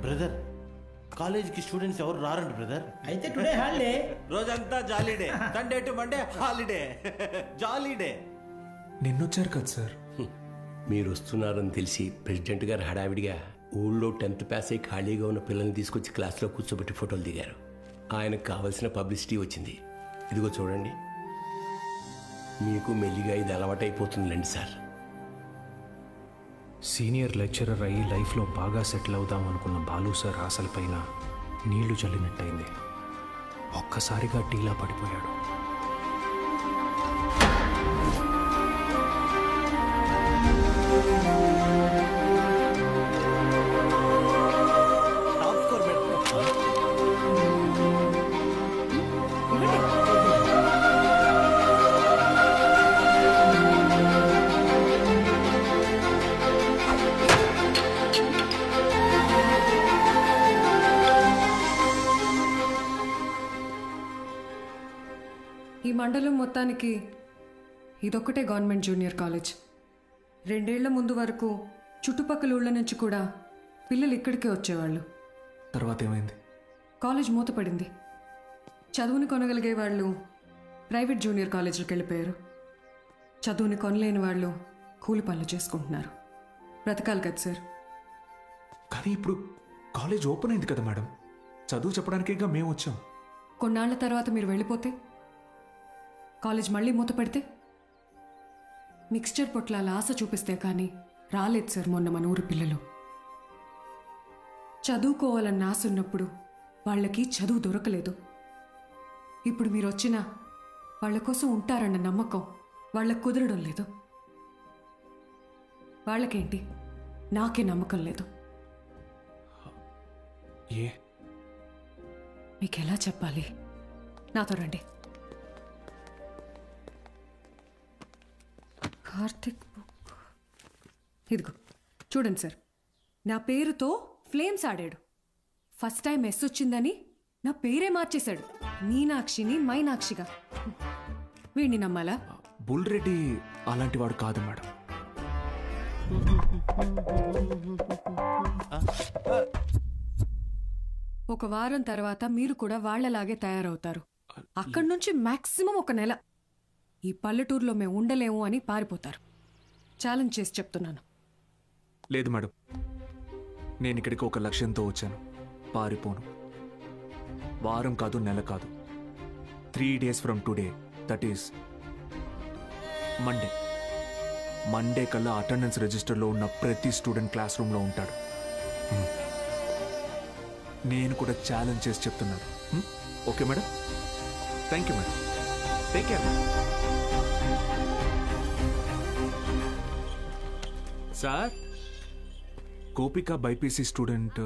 బ్రదర్, కాలేజీకి స్టూడెంట్స్ ఎవరు రారండి బ్రదర్. అయితే టుడే హాలిడే. రోజంతా jolly day. Sunday to Monday holiday. Jolly day. నిన్నొచ్చారు కదా సార్. మీరు వస్తున్నారని తెలిసి ప్రెసిడెంట్ గారు హడావిడిగా ఊళ్ళో 10th పాస్ అయి ఖాళీగా ఉన్న పిల్లల్ని తీసుకొచ్చి క్లాస్లో కూర్చోబెట్టి ఫోటోలు దిగారు. ఆయనకు కావాల్సిన పబ్లిసిటీ వచ్చింది. ఇదిగో చూడండి, మీకు మెల్లిగా ఇది అలవాటైపోతుందిలేండి సార్. సీనియర్ లెక్చరర్ అయ్యి లైఫ్లో బాగా సెటిల్ అవుదాం అనుకున్న బాలు సార్ ఆశలపైన నీళ్లు చల్లినట్టయింది. ఒక్కసారిగా టీలా పడిపోయాడు. ఈ మండలం మొత్తానికి ఇదొక్కటే గవర్నమెంట్ జూనియర్ కాలేజ్. 2 ఏళ్ల ముందు వరకు చుట్టుపక్కల ఊళ్ళ నుంచి కూడా పిల్లలు ఇక్కడికే వచ్చేవాళ్ళు. తర్వాత ఏమైంది? కాలేజ్ మూతపడింది. చదువుని కొనగలిగే వాళ్ళు ప్రైవేట్ జూనియర్ కాలేజీలకు వెళ్ళిపోయారు. చదువుని కొనలేని వాళ్ళు కూలి పనులు చేసుకుంటున్నారు. బ్రతకాలి కదా సార్. కానీ ఇప్పుడు కాలేజ్ ఓపెన్ అయింది కదా మేడం, చదువు చెప్పడానికేగా మేము వచ్చాం. కొన్నాళ్ల తర్వాత మీరు వెళ్ళిపోతే, కాలేజ్ మళ్ళీ మూత పెడితే, మిక్స్చర్ పొట్లాల ఆశ చూపిస్తే కానీ రాలేదు సార్ మొన్న మన ఊరు పిల్లలు. చదువుకోవాలన్న ఆశ ఉన్నప్పుడు వాళ్ళకి చదువు దొరకలేదు. ఇప్పుడు మీరు వచ్చినా వాళ్ళ కోసం ఉంటారన్న నమ్మకం వాళ్ళకు కుదరడం లేదు. వాళ్ళకేంటి, నాకే నమ్మకం లేదు. ఏ మీకు ఎలా చెప్పాలి? నాతో రండి. కార్తిక్ బుక్ ఇదిగో చూడండి సార్. నా పేరుతో ఫ్లేమ్స్ ఆడాడు. ఫస్ట్ టైం ఎస్ వచ్చిందని నా పేరే మార్చేశాడు. మీనాక్షిని మైనాక్షిగా. వీడిని నమ్మాలా? బుల్ రెడ్డి అలాంటి వాడు కాదు మేడం. ఒక వారం తర్వాత మీరు కూడా వాళ్లలాగే తయారవుతారు. అక్కడి నుంచి మాక్సిమం ఒక నెల ఈ పల్లెటూరులో మేము ఉండలేము అని పారిపోతారు. ఛాలెంజ్ చేసి చెప్తున్నాను. లేదు మేడం, నేను ఇక్కడికి ఒక లక్ష్యంతో వచ్చాను. పారిపోను. వారం కాదు, నెల కాదు, 3 days from today, that is Monday కల్లా అటెండెన్స్ రిజిస్టర్లో ఉన్న ప్రతి స్టూడెంట్ క్లాస్ రూమ్లో ఉంటాడు. నేను కూడా ఛాలెంజ్ చేసి చెప్తున్నాను. Okay madam? Thank you madam. Take care. Sir, Gopika BiPC student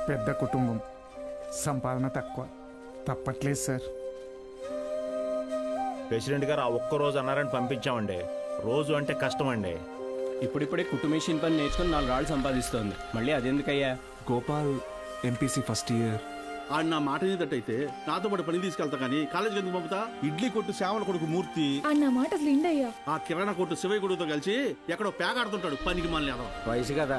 పెద్ద కుటుంబం, సంపాదన తక్కువ, తప్పట్లేదు సార్. ప్రెసిడెంట్ గారు ఆ ఒక్కరోజు అన్నారని పంపించామండి. రోజు అంటే కష్టం అండి. ఇప్పుడిప్పుడే కుటుంబేషన్ పని నేర్చుకుని 4 రాళ్ళు సంపాదిస్తోంది. మళ్ళీ అదెందుకయ్యా? Gopal MPC first year. ఆడు నా మాట ఏదట్టయితే నాతో పాటు పని తీసుకెళ్తా కానీ కాలేజీకి ఎందుకు పంపుతా? ఇడ్లీ కొట్టు శ్యామల కొడుకు మూర్తి అన్న మాట అసలు ఇండయ్యా. ఆ కిరాణా కొట్టు శివయ్య కొడుకుతో కలిసి ఎక్కడో పేగాడుతుంటాడు. పనికి మళ్ళీ వయసు కదా,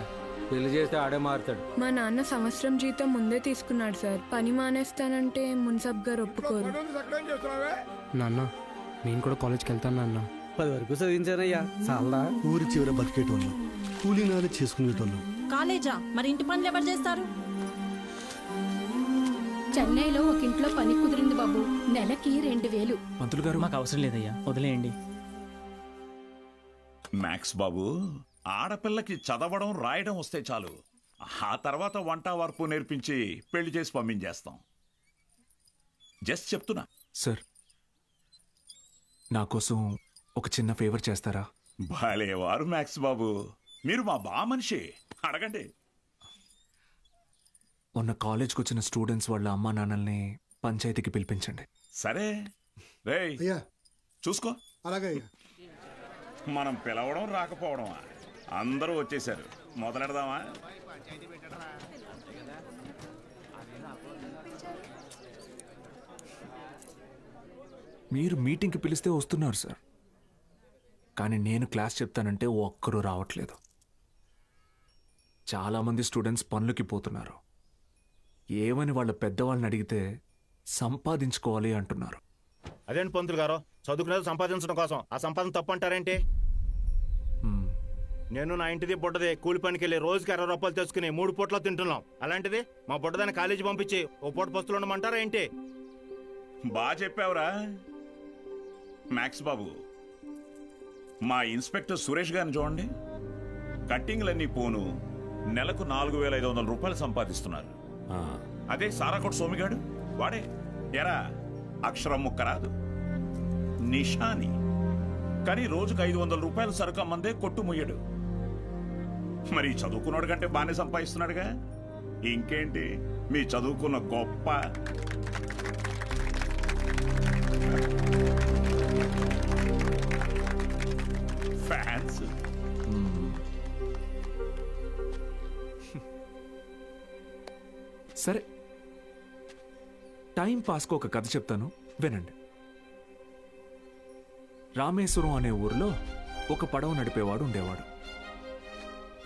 పెళ్లి చేస్తే ఆడే మారుతాడు. మా నాన్న సంవత్సరం జీతం ముందే తీసుకున్నాడు సార్. పని మానేస్తానంటే మున్సబ్ గారు ఒప్పుకోరు. నాన్న నేను కూడా కాలేజ్కి వెళ్తాను నాన్న. 10 వరకు చదివించానయ్యా. చాలా ఊరి చివర బతికేటోళ్ళు, కూలీనాలు చేసుకునేటోళ్ళు. కాలేజా? మరి ఇంటి పనులు ఎవరు చేస్తారు? చెన్నైలో ఒక ఇంట్లో పని కుదిరింది బాబు, నెలకి 2000. మంత్రులు గారు మాకు అవసరం లేదయ్యా, వదిలేయండి. మ్యాక్స్ బాబు, ఆడపిల్లకి చదవడం రాయడం వస్తే చాలు. ఆ తర్వాత వంట వార్పు నేర్పించి పెళ్లి చేసి పంపించేస్తాం. జస్ట్ చెప్తున్నా. సార్, నా కోసం ఒక చిన్న ఫేవర్ చేస్తారా? భలేవారు మ్యాక్స్ బాబు, మీరు మా బా మనిషి, అడగండి. మొన్న కాలేజ్కి వచ్చిన స్టూడెంట్స్ వాళ్ళ అమ్మా నాన్నల్ని పంచాయతీకి పిలిపించండి. సరే రేయ్, చూసుకో. అలాగే. మనం పిలవడం రాకపోవడమా? అందరూ వచ్చేసారు, మొదలెడదామా? మీరు మీటింగ్కి పిలిస్తే వస్తున్నారు సార్, కానీ నేను క్లాస్ చెప్తానంటే ఒక్కరూ రావట్లేదు. చాలామంది స్టూడెంట్స్ పనులకి పోతున్నారు. ఏమని వాళ్ళ పెద్దవాళ్ళని అడిగితే సంపాదించుకోవాలి అంటున్నారు. అదేంటి పంతులు గారు, చదువుకునేది సంపాదించడం కోసం, ఆ సంపాదన తప్పు అంటారేంటి? నేను నా ఇంటిది బుడ్డది కూలి పనికి వెళ్ళి రోజుకి 60 రూపాయలు తెచ్చుకుని 3 పూటలో తింటున్నాం. అలాంటిది మా బుడ్డదాన్ని కాలేజీ పంపించి ఓ పూట పస్తులు ఉండమంటారా ఏంటి? బాగా చెప్పావురా మ్యాక్స్ బాబు. మా ఇన్స్పెక్టర్ సురేష్ గారిని చూడండి, కట్టింగ్లన్నీ పోను నెలకు 4500 రూపాయలు సంపాదిస్తున్నారు. అదే సారాకోట్ సోమిగాడు, వాడే ఎరా అక్షరం ముక్క రాదు, నిషాని, కానీ రోజుకు 500 రూపాయలు సరుకు అమ్మందే కొట్టు ముయ్యడు. మరి చదువుకున్నాడు కంటే బాగానే సంపాదిస్తున్నాడుగా. ఇంకేంటి మీ చదువుకున్న గొప్ప. ఫ్యాన్స్. సరే, టైం పాస్కు ఒక కథ చెప్తాను, వినండి. రామేశ్వరం అనే ఊరిలో ఒక పడవ నడిపేవాడు ఉండేవాడు.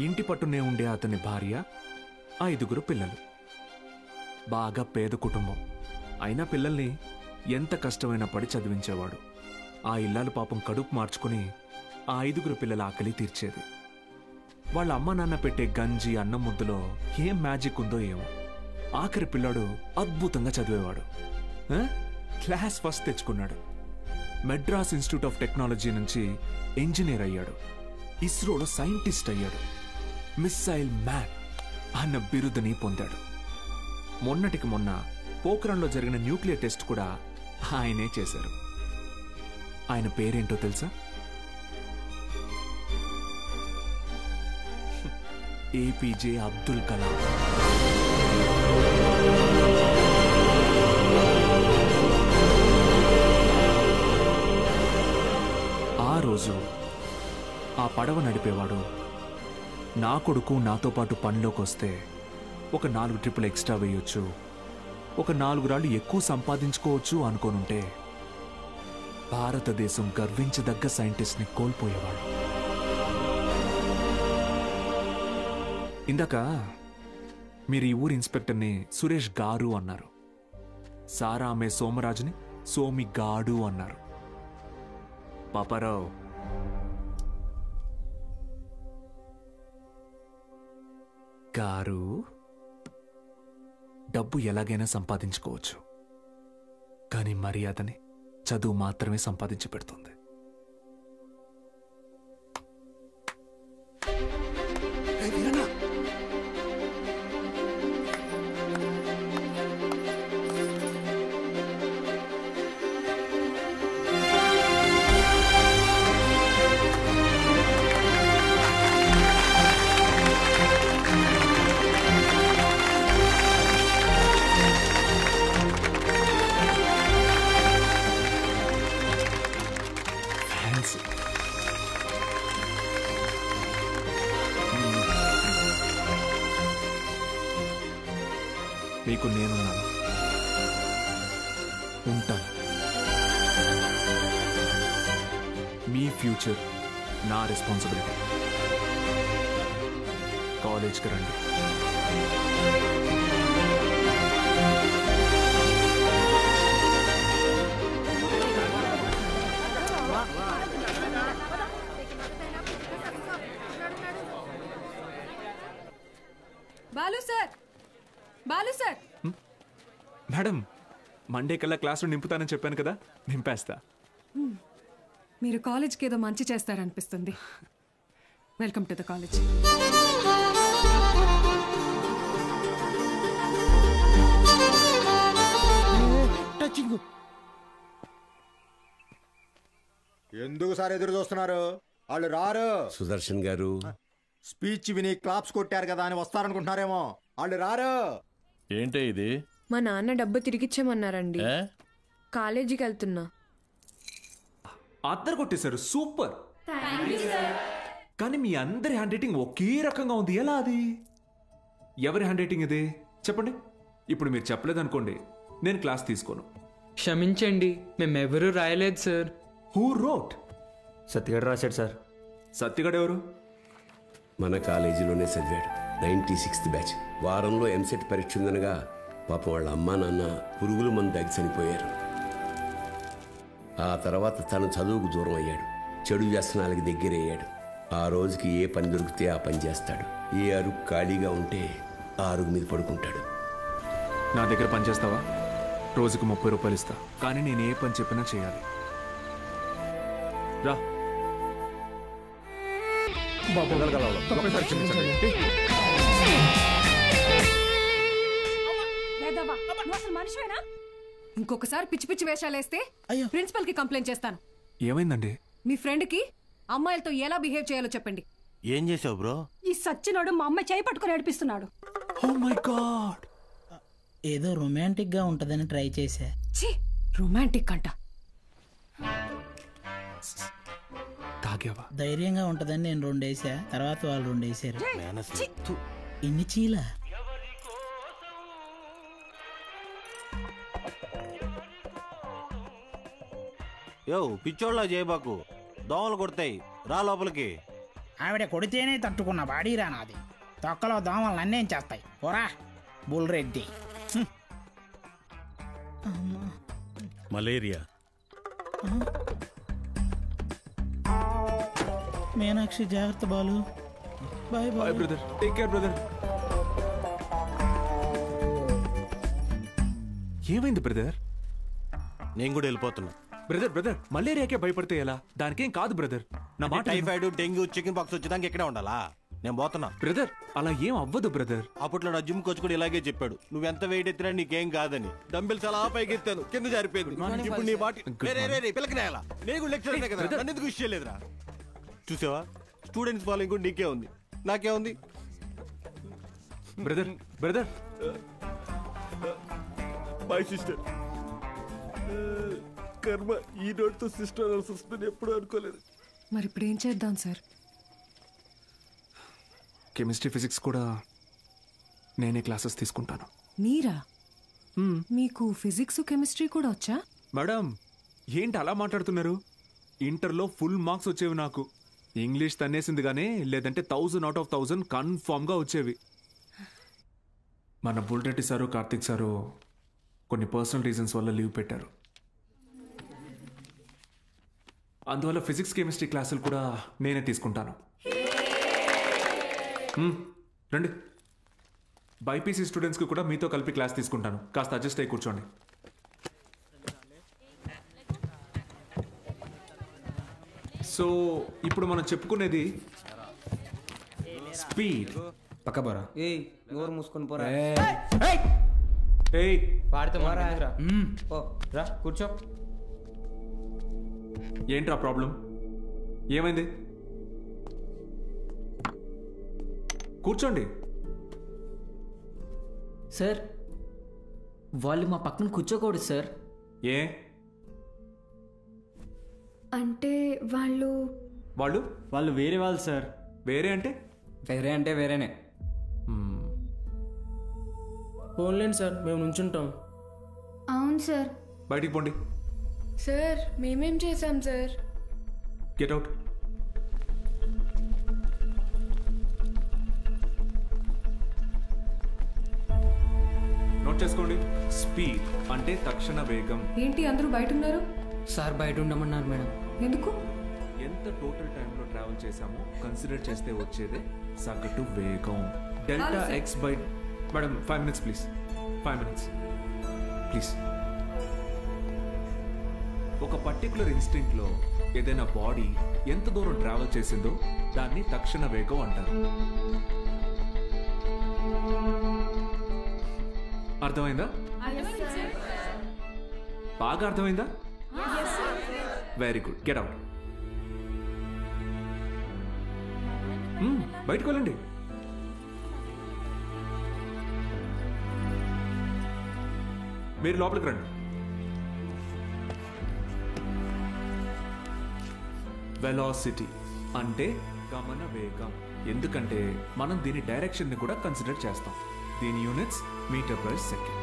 ఇంటి పట్టునే ఉండే అతని భార్య, 5 పిల్లలు. బాగా పేద కుటుంబం అయినా పిల్లల్ని ఎంత కష్టమైనా పడి చదివించేవాడు. ఆ ఇల్లాలు పాపం కడుపు మార్చుకుని ఆ 5 పిల్లల ఆకలి తీర్చేది. వాళ్ళ అమ్మ నాన్న పెట్టే గంజి అన్నం ముద్దలో ఏం మ్యాజిక్ ఉందో ఏమో, ఆఖరి పిల్లాడు అద్భుతంగా చదివేవాడు. క్లాస్ ఫస్ట్ తెచ్చుకున్నాడు. మెడ్రాస్ ఇన్స్టిట్యూట్ ఆఫ్ టెక్నాలజీ నుంచి ఇంజనీర్ అయ్యాడు. ఇస్రోలో సైంటిస్ట్ అయ్యాడు. మిస్సైల్ మ్యాన్ అన్న బిరుదుని పొందాడు. మొన్నటికి మొన్న పోఖ్రాన్లో జరిగిన న్యూక్లియర్ టెస్ట్ కూడా ఆయనే చేశారు. ఆయన పేరేంటో తెలుసా? ఏపీజే అబ్దుల్ కలాం. ఆ రోజు ఆ పడవ నడిపేవాడు, నా కొడుకు నాతో పాటు పనిలోకి వస్తే ఒక 4 ట్రిప్పులు ఎక్స్ట్రా వేయొచ్చు, ఒక 4 రాళ్ళు ఎక్కువ సంపాదించుకోవచ్చు అనుకోనుంటే భారతదేశం గర్వించదగ్గ సైంటిస్ట్ని కోల్పోయేవాడు. ఇందాక మీరు ఈ ఊరి ఇన్స్పెక్టర్ని సురేష్ గారు అన్నారు. సారా ఆమె సోమరాజుని సోమి గాడు అన్నారు. పాపారావు, గారు డబ్బు ఎలాగైనా సంపాదించుకోవచ్చు, కానీ మర్యాదని చదువు మాత్రమే సంపాదించి పెడుతుంది. మీకు నేనున్నాను, ఉంటాను. మీ ఫ్యూచర్ నా రెస్పాన్సిబిలిటీ. కాలేజ్కి రండి. Balu sir, Balu sir. Madam, Monday కల్లా క్లాసులో నింపుతానని చెప్పాను కదా, నింపేస్తా. మీరు కాలేజ్కి ఏదో మంచి చేస్తారనిపిస్తుంది. Welcome to the college. ఎందుకు సార్ ఎదురు చూస్తున్నారు? వాళ్ళు రారు. సుదర్శన్ గారు స్పీచ్ విని క్లాప్స్ కొట్టారు కదా అని వస్తారనుకుంటున్నారేమో. వాళ్ళు రారు. ఏంటే ఇది? మా నాన్న డబ్బు తిరిగిచ్చామన్నారండి. కాలేజీకి వెళ్తున్నా. అద్దరు కొట్టేశారు, సూపర్. కానీ మీ అందరి హ్యాండ్ రైటింగ్ ఒకే రకంగా ఉంది, ఎలా అది? ఎవరి హ్యాండ్ రైటింగ్ ఇది చెప్పండి. ఇప్పుడు మీరు చెప్పలేదనుకోండి, నేను క్లాస్ తీసుకోను. క్షమించండి, మేమెవరూ రాయలేదు సార్. Who wrote? సత్యగడ రాశాడు సార్. సత్యగడ ఎవరు? మన కాలేజీలోనే చదివాడు. 96th batch. వారంలో ఎంసెట్ పరీక్ష ఉందనగా పాపం వాళ్ళ అమ్మా నాన్న పురుగుల మందు తాగి చనిపోయారు. ఆ తర్వాత తను చదువుకు దూరం అయ్యాడు, చెడు వ్యసనాలకి దగ్గరయ్యాడు. ఆ రోజుకి ఏ పని దొరికితే ఆ పని చేస్తాడు. ఏ అరుగు ఖాళీగా ఉంటే ఆ అరుగు మీద పడుకుంటాడు. నా దగ్గర పని చేస్తావా? రోజుకు 30 రూపాయలు ఇస్తా, కానీ నేను ఏ పని చెప్పినా చేయాలి. రా. ఇంకొకసారి పిచ్చి పిచ్చి వేషాలు వేస్తే ప్రిన్సిపల్ కి కంప్లైంట్ చేస్తాను. ఏమైందండి? మీ ఫ్రెండ్ కి అమ్మాయిలతో ఎలా బిహేవ్ చేయాలో చెప్పండి. ఏం చేసావు బ్రో? ఈ సచ్చినోడు మా అమ్మాయి చేయి పట్టుకుని నడిపిస్తున్నాడు. Oh my God. ఏదో రొమాంటిక్ గా ఉంటదని ట్రై చేశా. రొమాంటిక్ అంట. తాగేవా? ధైర్యంగా ఉంటదని నేను 2 వేసా, తర్వాత వాళ్ళు 2 వేసారు. ఇన్ని చీలా? యో పిచ్చోళ్ళ చేయబాకు, దోమలు కొడతాయి, రా లోపలికి. ఆవిడ కొడితేనే తట్టుకున్న బాడీరా నాది. తొక్కలో దోమలు నన్నేం చేస్తాయి, పోరా బుల్రెడ్డి. మలేరియా. మీనాక్షి జాగ్రత్త Balu. Bye bye brother, take care brother. ఏమైంది బ్రదర్? నేను కూడా వెళ్ళిపోతున్నా. బ్రదర్ మలేరియాకే భయపడితే ఎలా? దానికేం కాదు బ్రదర్. నా మాట టైఫాయిడ్, డెంగ్యూ, చికెన్ పాక్స్ వచ్చేదానికి ఎక్కడే ఉండాలా? నేను పోతున్నా. బ్రదర్ అలా ఏం అవ్వదు బ్రదర్. అప్పట్లో నా జిమ్ కోచ్ కూడా ఇలాగే చెప్పాడు, నువ్వెంత వెయిట్ ఎత్తినా నీకేం కాదని. డంబిల్స్ అలా పైకి ఎత్తాను, కింద జారిపోయింది. ఇప్పుడు నీ మాట పిల్లకి నేలా? నేను కూడా లెక్చర్ కదా, నన్ను ఎందుకు విషయం లేదురా? చూసావా, స్టూడెంట్స్ ఫాలోయింగ్ కూడా నీకే ఉంది, నాకే ఉంది. Brother my sister. కర్మ, ఈ నోటితో సిస్టర్ అనాల్సి వస్తుందని ఎప్పుడు అనుకోలేదు. మరి ఇప్పుడు ఏం చేద్దాం సార్? కెమిస్ట్రీ, ఫిజిక్స్ కూడా నేనే క్లాసెస్ తీసుకుంటాను. మీరా? మీకు ఫిజిక్స్, కెమిస్ట్రీ కూడా వచ్చా? మేడం ఏంటి అలా మాట్లాడుతున్నారు? ఇంటర్లో ఫుల్ మార్క్స్ వచ్చేవి నాకు. ఇంగ్లీష్ తన్నేసింది కానీ, లేదంటే 1000 out of 1000 కన్ఫామ్గా వచ్చేవి. మన బుల్రెడ్డి సారు, కార్తిక్ సారు కొన్ని పర్సనల్ రీజన్స్ వల్ల లీవ్ పెట్టారు. అందువల్ల ఫిజిక్స్, కెమిస్ట్రీ క్లాసులు కూడా నేనే తీసుకుంటాను. రండి, బైపీసీ స్టూడెంట్స్కి కూడా మీతో కలిపి క్లాస్ తీసుకుంటాను. కాస్త అడ్జస్ట్ అయ్యి కూర్చోండి. సో ఇప్పుడు మనం చెప్పుకునేది స్పీడ్. పక్క బోరా. నోరు మూసుకొని పోరా. వాడితో రా కూర్చో. ఏంట్రా ప్రాబ్లం? ఏమైంది? కూర్చోండి. సార్ వాళ్ళు మా పక్కన కూర్చోకూడదు సార్. ఏ అంటే వాళ్ళు వాళ్ళు వేరే వాళ్ళు సార్. వేరే అంటే? వేరే అంటే వేరేనే. ఫోన్లేండి సార్, మేము నుంచుంటాం. అవును సార్. బయటికి పోండి. సార్ మేమేం చేశాం సార్? Get out. నోట్ చేసుకోండి. స్పీడ్ అంటే తక్షణ వేగం. ఏంటి అందరూ బయట ఉన్నారు? సార్ బయట ఉండమన్నారు మేడం. ఎందుకు? ఎంత టోటల్ టైంలో ట్రావెల్ చేశామో కన్సిడర్ చేస్తే వచ్చేదే సగటు వేగం. Delta X by. Madam 5 minutes please. 5 minutes please. ఒక పర్టికులర్ ఇన్స్టింక్ట్లో ఏదైనా బాడీ ఎంత దూరం ట్రావెల్ చేసిందో దాన్ని తక్షణ వేగం అంటారు. అర్థమైందా? బాగా అర్థమైందా? Very good. Get out. బయటకు వెళ్ళండి. మీరు లోపలికి రండి. వెలాసిటీ అంటే గమన వేగం. ఎందుకంటే మనం దీని డైరెక్షన్ ని కూడా కన్సిడర్ చేస్తాం. దీని యూనిట్స్ మీటర్ పర్ సెకండ్.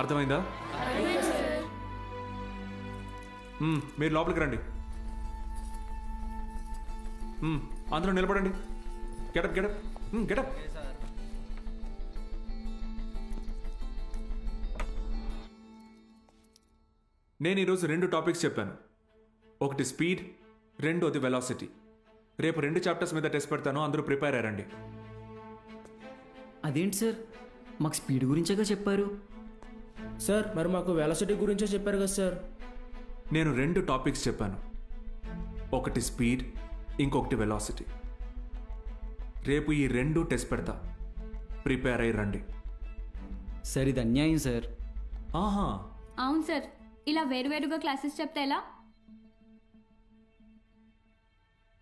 అర్థమైందా? మీరు లోపలికి రండి. అందరూ నిలబడండి. Get up get up get up. నేను ఈరోజు 2 టాపిక్స్ చెప్పాను. ఒకటి స్పీడ్, రెండోది వెలాసిటీ. రేపు 2 చాప్టర్స్ మీద టెస్ట్ పెడతాను, అందరూ ప్రిపేర్ అయ్యారండి. అదేంటి సార్, మాకు స్పీడ్ గురించేగా చెప్పారు. సార్ మరి మాకు వెలాసిటీ గురించే చెప్పారు కదా సార్. నేను 2 టాపిక్స్ చెప్పాను. ఒకటి స్పీడ్, ఇంకొకటి వెలాసిటీ. రేపు ఈ 2 టెస్ట్ పెడతా, ప్రిపేర్ అయ్యి రండి. సార్ ఇది అన్యాయం సార్. ఆహా అవును సార్, ఇలా వేరువేరుగా క్లాసెస్ చెప్తే ఎలా?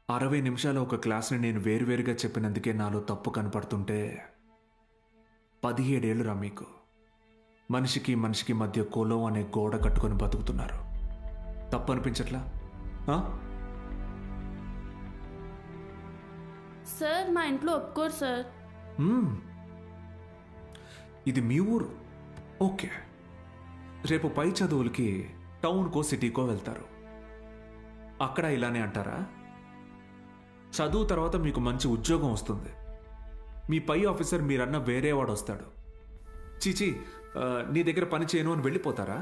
60 నిమిషాల ఒక క్లాస్ని నేను వేరువేరుగా చెప్పినందుకే నాలో తప్పు కనపడుతుంటే 17 ఏళ్ళురా మీకు. మనిషికి మనిషికి మధ్య కులం అనే గోడ కట్టుకొని బతుకుతున్నారు. తప్పు అనిపించట్లా? సార్ మా ఇంట్లో ఒప్పుకోరు సార్. ఇది మీ ఊరు, ఓకే. రేపు పై చదువులకి టౌన్కో సిటీకో వెళ్తారు. అక్కడ ఇలానే అంటారా? చదువు తర్వాత మీకు మంచి ఉద్యోగం వస్తుంది, మీ పై ఆఫీసర్ మీరన్న వేరేవాడు వస్తాడు, చీచి నీ దగ్గర పని చేయను అని వెళ్ళిపోతారా?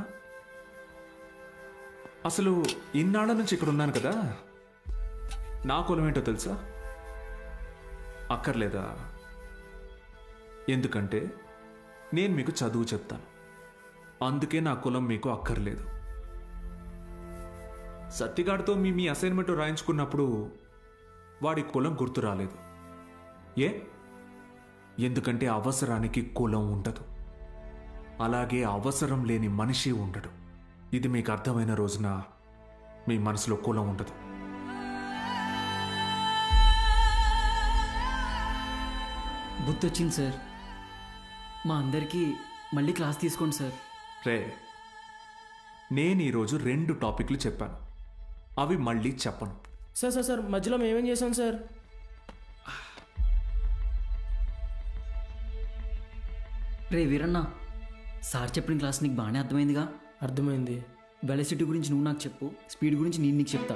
అసలు ఇన్నాళ్ళ నుంచి ఇక్కడ ఉన్నాను కదా, నా కులం ఏంటో తెలుసా? అక్కర్లేదా? ఎందుకంటే నేను మీకు చదువు చెప్తాను, అందుకే నా కులం మీకు అక్కర్లేదు. సత్తిగాడితో మీ అసైన్మెంట్ రాయించుకున్నప్పుడు వాడి కులం గుర్తు రాలేదు. ఏ? ఎందుకంటే అవసరానికి కులం ఉండదు, అలాగే అవసరం లేని మనిషి ఉండడు. ఇది మీకు అర్థమైన రోజున మీ మనసులో కులం ఉండదు. బుద్ధి వచ్చింది సార్. మా అందరికీ మళ్ళీ క్లాస్ తీసుకోండి సార్. రే, నేను ఈరోజు 2 టాపిక్లు చెప్పాను, అవి మళ్ళీ చెప్పను. సార్ సార్ సార్ మధ్యలో మేమేం చేసాం సార్? రే వీరన్న, సార్ చెప్పిన క్లాస్ నీకు బాగానే అర్థమైందిగా? అర్థమైంది. వెలసిటీ గురించి నువ్వు నాకు చెప్పు, స్పీడ్ గురించి నేను నీకు చెప్తా,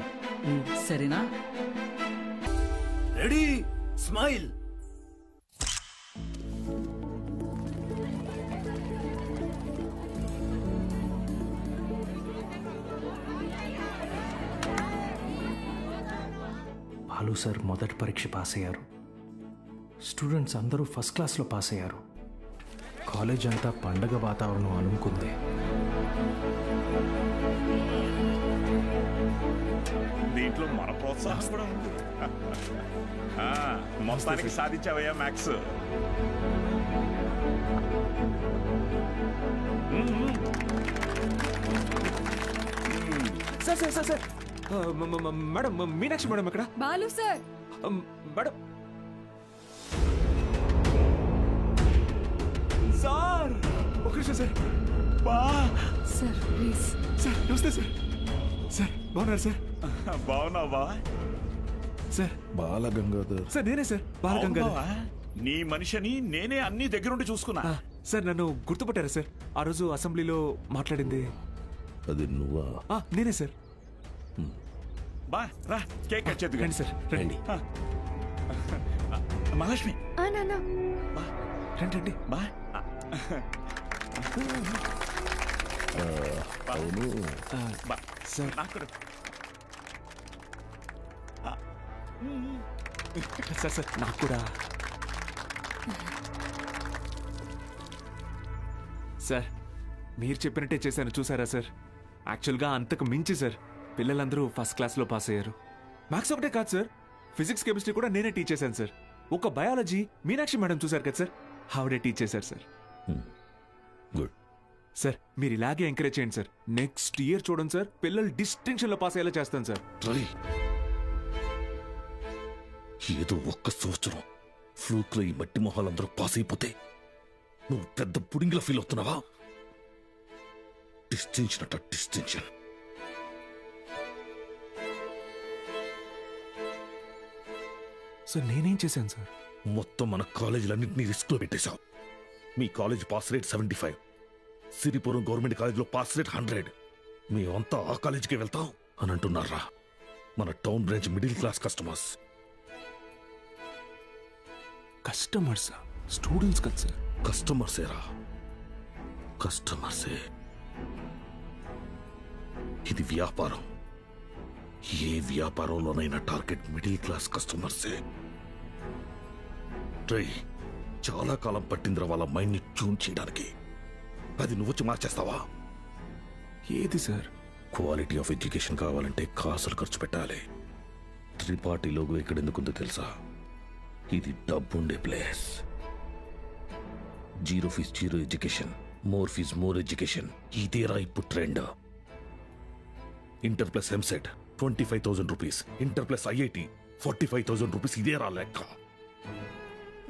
సరేనా? Ready, smile. బాలు సార్ మొదటి పరీక్ష పాస్ అయ్యారు. స్టూడెంట్స్ అందరూ ఫస్ట్ క్లాస్లో పాస్ అయ్యారు. కాలేజ్ అంతా పండగ వాతావరణం అనుకుంది. దీంట్లో మన ప్రోత్సాహం కూడా ఉంది. మొత్తానికి సాధించావయ్యా maths. Sir sir sir sir madam, Meenakshi madam ఇక్కడ. బాలు సార్. మేడం సార్, ఒక నిమిషం సార్. Sir please. సార్ నమస్తే సార్. సార్ బాగున్నారు సార్? బాగున్నావా సార్? బాలగంగాధర్ సార్ నేనే సార్, బాలగంగాధర్. నీ మనిషిని నేనే అన్ని దగ్గరుండి చూసుకున్నా. సార్ నన్ను గుర్తుపట్టారా సార్? ఆ రోజు అసెంబ్లీలో మాట్లాడింది అది నువ్వా? నేనే సార్. బా రా, కేక్ కట్ చేద్దు. రండి సార్, రండి. మహాలక్ష్మి రండి. బా. అవును సార్. సార్ సార్ నాకు కూడా. సార్ మీరు చెప్పినట్టే చేశాను, చూసారా సార్? యాక్చువల్గా అంతకు మించి సార్, పిల్లలందరూ ఫస్ట్ క్లాస్లో పాస్ అయ్యారు. మ్యాథ్స్ ఒకటే కాదు సార్, ఫిజిక్స్ కెమిస్ట్రీ కూడా నేనే టీచ్ చేశాను సార్. ఒక బయాలజీ మీనాక్షి మేడం చూశారు కదా సార్, ఆవిడే టీచ్ చేశారు సార్. గుడ్ సార్, మీరు ఇలాగే ఎంకరేజ్ చేయండి సార్. నెక్స్ట్ ఇయర్ చూడండి సార్, పిల్లలు డిస్టింక్షన్లో పాస్ అయ్యేలా చేస్తాను సార్. ఏదో ఒక్క సంవత్సరం ఫ్లూక్లో ఈ మట్టి మొహాలందరూ పాస్ అయిపోతే నువ్వు పెద్ద పుడింగిలా ఫీల్ అవుతున్నావా? డిస్టింక్షన్ అట డిస్టింక్షన్. సార్ నేనేం చేశాను సార్? మొత్తం మన కాలేజీలన్నింటినీ రిస్క్ లో పెట్టేశావు. మీ college pass rate 75, Siripuram government కాలేజ్లో పాస్ రేట్ 100. మేమంతా ఆ కాలేజీకి వెళ్తాం అని అంటున్నారా? మన town branch middle class customers. Customers students కదా సార్? కస్టమర్సేరా, కస్టమర్సే. ఇది వ్యాపారం. ఏ వ్యాపారంలోనైనా టార్గెట్ మిడిల్ క్లాస్ కస్టమర్సే. చాలా కాలం పట్టిందిరా వాళ్ళ మైండ్ ని ట్యూన్ చేయడానికి. అది నువ్వు వచ్చి మార్చేస్తావా? ఏది సార్? క్వాలిటీ ఆఫ్ ఎడ్యుకేషన్ కావాలంటే కాసులు ఖర్చు పెట్టాలి. త్రిపాఠి లోగో ఇక్కడ ఎందుకుందో తెలుసా? ఇది డబ్బుండే place. Zero fees zero education, more fees more education. ఇదేరా ఇప్పుడు trend. Inter plus EAMCET 25,000 rupees, inter plus IIT 45,000 rupees. ఇదేరా లెక్క.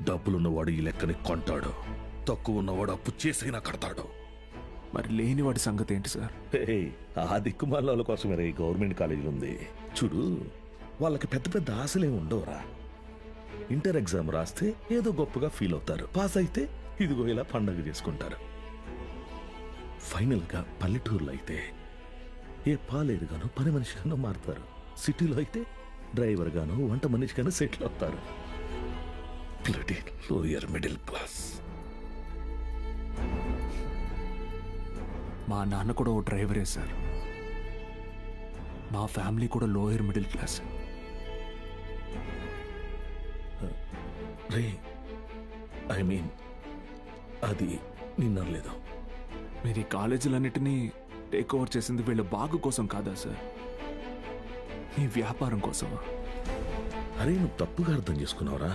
డబ్బులున్నవాడు ఈ లెక్కని కొంటాడు, తక్కువ ఉన్నవాడు అప్పు చేసైనా కడతాడు. మరి లేనివాడి సంగతి ఏంటి సార్? ఆ దిక్కుమాల కోసమే ఈ గవర్నమెంట్ కాలేజీలు ఉంది చూడు. వాళ్ళకి పెద్ద పెద్ద ఆశలే ఉండవురా. ఇంటర్ ఎగ్జామ్ రాస్తే ఏదో గొప్పగా ఫీల్ అవుతారు, పాస్ అయితే ఇదిగో ఇలా పండగ చేసుకుంటారు. ఫైనల్గా పల్లెటూరులో అయితే ఏ పాలేరుగానో పని మనిషిగానో మారుతారు. సిటీలో అయితే డ్రైవర్ గానో వంట మనిషిగానో సెటిల్ అవుతారు. Lower middle class. మా నాన్న కూడా ఓ డ్రైవరే సార్. మా ఫ్యామిలీ కూడా lower middle class. Ray I mean అది నిన్నలేదు. మీరు ఈ కాలేజీలన్నిటినీ టేక్ ఓవర్ చేసింది వీళ్ళ బాగు కోసం కాదా సార్? మీ వ్యాపారం కోసమా? అరే నువ్వు తప్పుగా అర్థం చేసుకున్నావురా.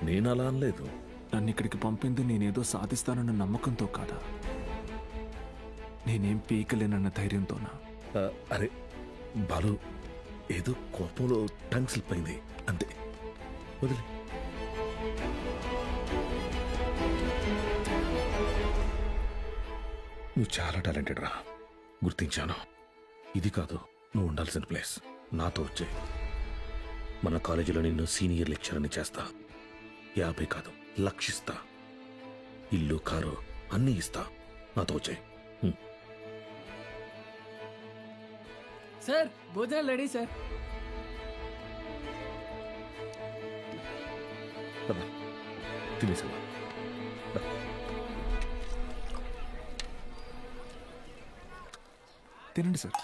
నేను అలా అనలేదు. నన్ను ఇక్కడికి పంపింది నేనేదో సాధిస్తానన్న నమ్మకంతో కాదా, నేనేం పీకలేనన్న ధైర్యంతోనా? అరే బాలు, ఏదో కోపంలో టంగ్ స్లిప్ అయింది అంతే, వదిలే. నువ్వు చాలా టాలెంటెడ్ రా, గుర్తించాను. ఇది కాదు నువ్వు ఉండాల్సిన ప్లేస్. నాతో వచ్చే మన కాలేజీలో నిన్ను సీనియర్ లెక్చరర్ని చేస్తా. 50 కాదు 1,00,000 ఇస్తా. ఇల్లు కారు అన్నీ ఇస్తా. నాతో వచ్చే. సార్ భోజనాలు రెడీ సార్. తినేసా? తినండి సార్.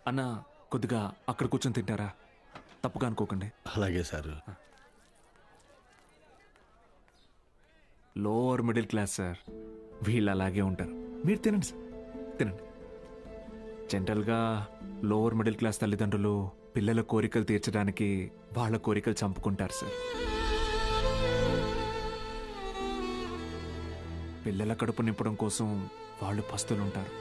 అన్న కొద్దిగా అక్కడ కూర్చొని తింటారా? తప్పుగా అనుకోకండి. అలాగే sir. Lower middle class sir, వీళ్ళు అలాగే ఉంటారు. మీరు తినండి సార్, తినండి. జనరల్గా లోవర్ మిడిల్ క్లాస్ తల్లిదండ్రులు పిల్లల కోరికలు తీర్చడానికి వాళ్ళ కోరికలు చంపుకుంటారు సార్. పిల్లల కడుపు నింపడం కోసం వాళ్ళు పస్తులుంటారు.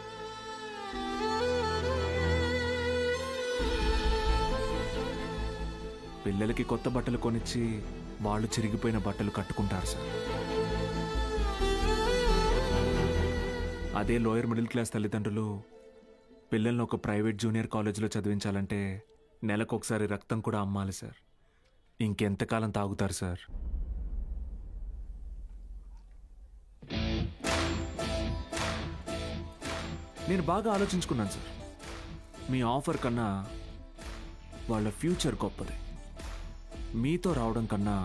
పిల్లలకి కొత్త బట్టలు కొనిచ్చి వాళ్ళు చిరిగిపోయిన బట్టలు కట్టుకుంటారు సార్. అదే లోయర్ మిడిల్ క్లాస్ తల్లిదండ్రులు పిల్లల్ని ఒక ప్రైవేట్ జూనియర్ కాలేజీలో చదివించాలంటే నెలకొకసారి రక్తం కూడా అమ్మాలి సార్. ఇంకెంతకాలం తాగుతారు సార్? నేను బాగా ఆలోచించుకున్నాను సార్. మీ ఆఫర్ కన్నా వాళ్ళ ఫ్యూచర్ గొప్పది. మీతో రావడం కన్నా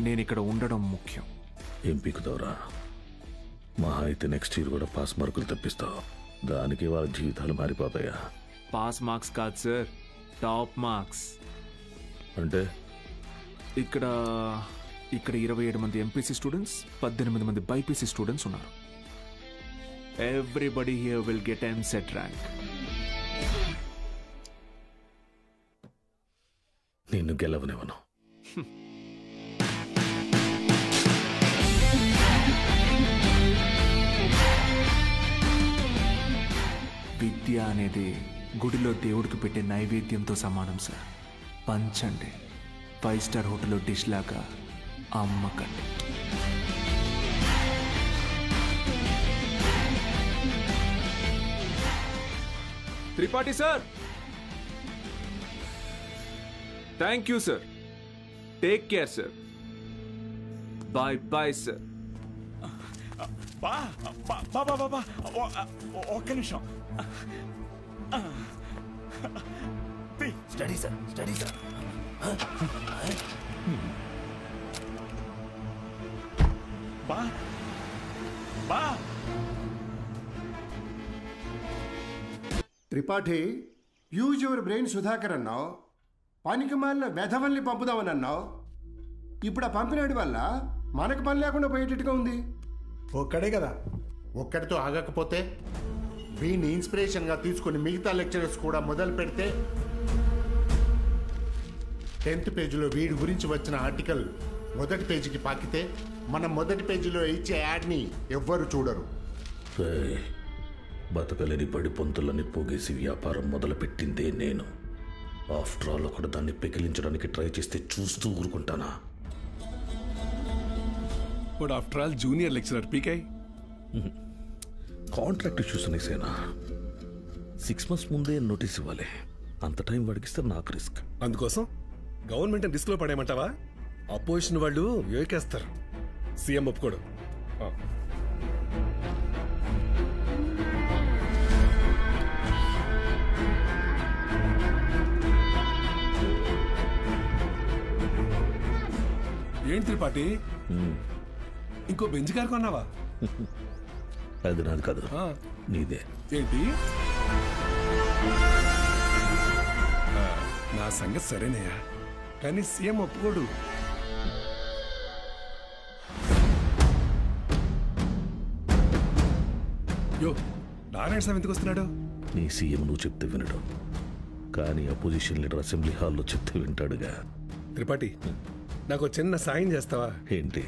నేను ఇక్కడ ఉండడం ముఖ్యం. ఏం పీకుతావురా? మహా అయితే నెక్స్ట్ ఇయర్ కూడా పాస్ మార్కులు తెప్పిస్తావు. దానికి వాళ్ళ జీవితాలు మారిపోతాయా? పాస్ మార్క్స్ కాదు సార్, టాప్ మార్క్స్. అంటే ఇక్కడ 27 మంది ఎంపీసీ స్టూడెంట్స్, 18 మంది బైపీసీ స్టూడెంట్స్ ఉన్నారు. Everybody here will get EAMCET rank. నిన్ను గెలవనివ్వను. విద్య అనేది గుడిలో దేవుడికి పెట్టే నైవేద్యంతో సమానం సార్. పంచండి, 5 స్టార్ హోటల్లో డిష్ లాగా అమ్మకండి. Tripathi sir, thank you sir. Take care sir. Bye bye sir. ఒక్క నిమిషం. Study sir, study sir. బా బా Tripathi, use your brain Sudhakar అన్నావు. పనికి మాలిన వెధవల్ని పంపుదామని అన్నావు. ఇప్పుడు ఆ పంపినాడి వల్ల మనకు పని లేకుండా పోయేటట్టుగా ఉంది. ఒక్కడే కదా, ఒక్కడితో ఆగకపోతే వీడిని ఇన్స్పిరేషన్గా తీసుకుని మిగతా లెక్చరర్స్ కూడా మొదలు పెడితే 10th పేజీలో వీడి గురించి వచ్చిన ఆర్టికల్ మొదటి పేజీకి పాకితే మనం మొదటి పేజీలో ఇచ్చే యాడ్ని ఎవ్వరు చూడరు. బతకలేని పడి పొంతులని పోగేసి వ్యాపారం మొదలుపెట్టిందే నేను. ఆఫ్టర్ ఆల్ ఒకడు దాన్ని పెకిలించడానికి ట్రై చేస్తే చూస్తూ ఊరుకుంటానా? But after all junior lecturer పీకే. కాంట్రాక్ట్ ఇష్యూస్ అనేసేనా? 6 months ముందే నోటీస్ ఇవ్వాలి. అంత టైం వాడికిస్తే నాకు రిస్క్. అందుకోసం గవర్నమెంట్ రిస్క్ లో పడేయమంటావా? అపోజిషన్ వాళ్ళు యోకేస్తారు. సీఎం ఒప్పుకోడు. ఏంటి త్రిపాఠి, ఇంకో బెంచ్ కారు కొన్నావా? అది నాది కాదు, నీదే. ఏంటి? నా సంగతి సరేనయ్యా, కానీ సీఎం ఒప్పుకోడు. యో, నారాయణ స్వామి ఎందుకు వస్తున్నాడు? నీ సీఎం నువ్వు చెప్తే వినడు, కానీ అపోజిషన్ లీడర్ అసెంబ్లీ హాల్లో చెప్తే వింటాడుగా. త్రిపాఠి, నాకు చిన్న సాయం చేస్తావా? ఏంటి?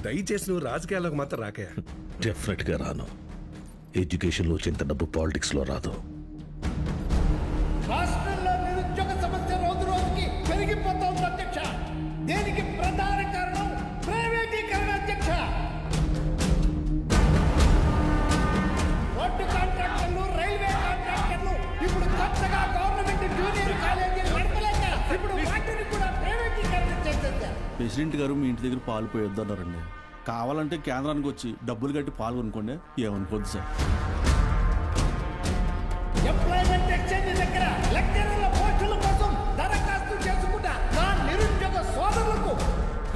దయచేసి నువ్వు రాజకీయాల్లోకి మాత్రం రాకయా. డెఫినెట్ గా రాను. ఎడ్యుకేషన్ లో ఇంత డబ్బు పాలిటిక్స్ లో రాదు. రాష్ట్రంలో నిరుద్యోగ సమస్య రోజు రోజుకి పెరిగిపోతోంది అధ్యక్ష. దీనికి ప్రధాన కారణం ప్రైవేటీకరణ అధ్యక్ష. రోడ్డు కాంట్రాక్టర్లు, రైల్వే కాంట్రాక్టర్లు ఇప్పుడు కొత్తగా గవర్నమెంట్ జూనియర్ కాలేజీలు నడపలేక ఇప్పుడు వాటిని కూడా ప్రైవేటీకరణ చేసేసారు. ప్రెసిడెంట్ గారు మీ ఇంటి దగ్గర పాలు పోయొద్దన్నారండి. కావాలంటే కేంద్రానికి వచ్చి డబ్బులు కట్టి పాలు కొనుక్కోండి, ఏమనుకోద్దు సార్. ఎంప్లాయ్మెంట్ ఎక్స్చేంజ్ దగ్గర లెక్చరర్ల పోస్టుల కోసం దరఖాస్తు చేసుకున్న నా నిరుద్యోగ సోదరులకు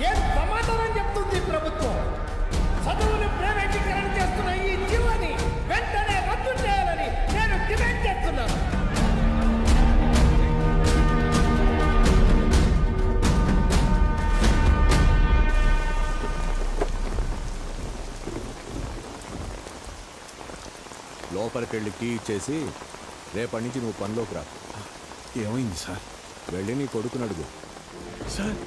ఏం సమాధానం చెప్తుంది ప్రభుత్వం? చదువును ప్రైవేటీకరణ చేస్తున్న ఈ జీవోని వెంటనే రద్దు చేయాలని నేను డిమాండ్ చేస్తున్నాను. లోపలికి వెళ్ళి కీ ఇచ్చేసి రేపటి నుంచి నువ్వు పనిలోకి రా. ఏమైంది సార్? వెళ్ళి నీ కొడుకుని అడుగు. సార్,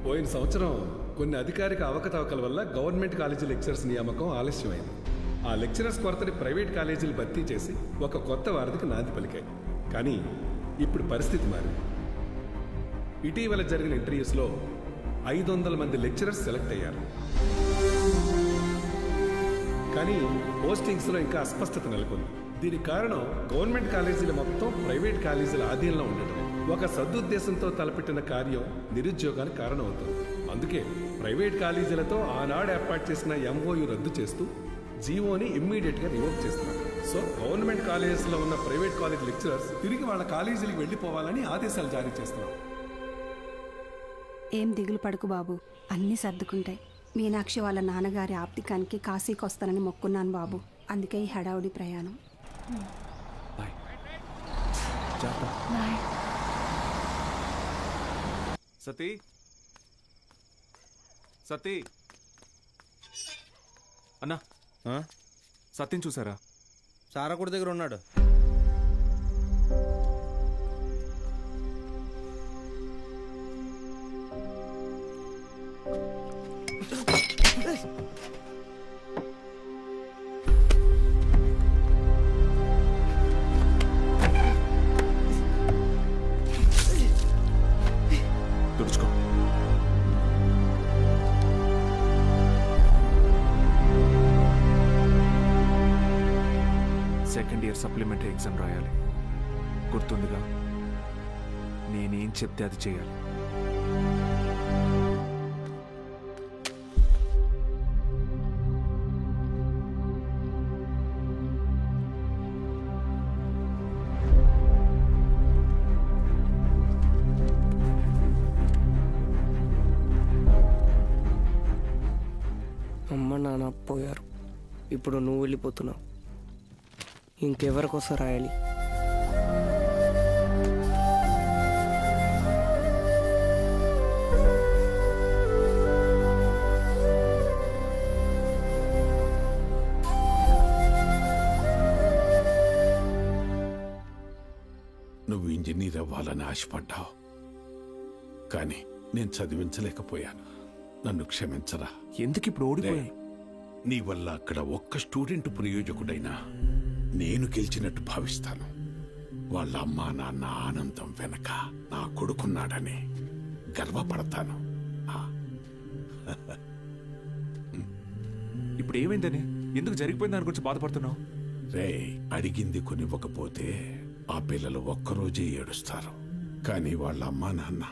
పోయిన సంవత్సరం కొన్ని అధికారిక అవకతవకల వల్ల గవర్నమెంట్ కాలేజీ లెక్చరర్స్ నియామకం ఆలస్యమైంది. ఆ లెక్చరర్స్ కొరతని ప్రైవేట్ కాలేజీలు భర్తీ చేసి ఒక కొత్త వారధికి నాంది పలికాయి. కానీ ఇప్పుడు పరిస్థితి మారింది. ఇటీవల జరిగిన ఇంటర్వ్యూస్లో 500 మంది లెక్చరర్స్ సెలెక్ట్ అయ్యారు. కానీ పోస్టింగ్స్లో ఇంకా అస్పష్టత నెలకొంది. దీనికి కారణం గవర్నమెంట్ కాలేజీలు మొత్తం ప్రైవేట్ కాలేజీల ఆధీనంలో ఉండటం. ఒక సదుద్దేశంతో తలపెట్టిన కార్యం నిరుద్యోగానికి కారణమవుతుంది. అందుకే ప్రైవేట్ కాలేజీలతో ఆనాడు ఏర్పాటు చేసిన ఎంఓయు రద్దు చేస్తూ జీవోని ఇమ్మీడియట్గా రివోక్ చేస్తున్నారు. సో గవర్నమెంట్ కాలేజెస్లో ఉన్న ప్రైవేట్ కాలేజ్ లెక్చరర్స్ తిరిగి వాళ్ళ కాలేజీలకు వెళ్ళిపోవాలని ఆదేశాలు జారీ చేస్తున్నారు. ఏం దిగులు పడుకు బాబు, అన్నీ సర్దుకుంటాయి. మీనాక్షి వాళ్ళ నాన్నగారి ఆప్తికానికి కాశీకి వస్తానని మొక్కున్నాను బాబు, అందుకే ఈ హడావుడి ప్రయాణం. సతీ, సతీ అన్నా, సత్యం చూసారా? సారకుడి దగ్గర ఉన్నాడు. తుడుచుకో. సెకండ్ ఇయర్ సప్లిమెంటరీ ఎగ్జామ్ రాయాలి, గుర్తుందిగా? నేనేం చెప్తే అది చేయాలి. అమ్మ నాన్న పోయారు, ఇప్పుడు నువ్వు వెళ్ళిపోతున్నావు. ఇంకెవరికోసం రాయాలి? నువ్వు ఇంజనీర్ అవ్వాలని ఆశపడ్డావు, కానీ నేను చదివించలేకపోయాను. నన్ను క్షమించరా. ఎందుకు ఇప్పుడు ఓడిపోయా? నీ వల్ల అక్కడ ఒక్క స్టూడెంట్ ప్రయోజకుడైనా నేను గెలిచినట్టు భావిస్తాను. వాళ్ళ అమ్మా నాన్న ఆనందం వెనక నా కొడుకున్నాడని గర్వపడతాను. ఇప్పుడు ఏమైందని, ఎందుకు జరిగిపోయింది దాని గురించి బాధపడుతున్నావు? రే, అడిగింది కొనివ్వకపోతే ఆ పిల్లలు ఒక్కరోజే ఏడుస్తారు. కానీ వాళ్ళ అమ్మా నాన్న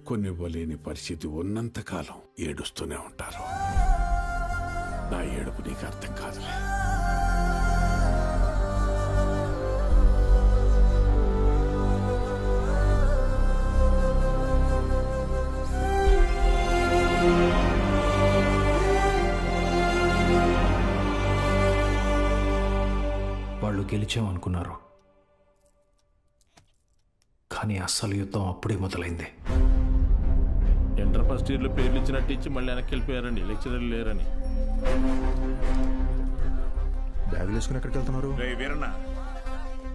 కొనివ్వలేని పరిస్థితి ఉన్నంతకాలం ఏడుస్తూనే ఉంటారు. నా ఏడుపు నీకు అర్థం కాదులే. వాళ్ళు గెలిచామనుకున్నారు, కానీ అస్సలు యుద్ధం అప్పుడే మొదలైంది. ఇంటర్ ఫస్ట్ ఇయర్లో పేర్లు ఇచ్చినట్టు ఇచ్చి మళ్ళీ వెనక్కి వెళ్ళిపోయారండి, లెక్చరర్లు లేరని. బ్యాగులు వేసుకుని ఎక్కడికి వెళ్తున్నారు? రేయ్ వీరన్న,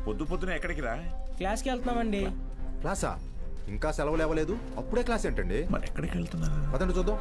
పొద్దునే ఎక్కడికి రా? క్లాస్కి వెళ్తున్నామండి. క్లాసా? ఇంకా సెలవులు ఇవ్వలేదు, అప్పుడే క్లాస్ ఏంటండి? మరి ఎక్కడికి వెళ్తున్నారు? పదండి చూద్దాం.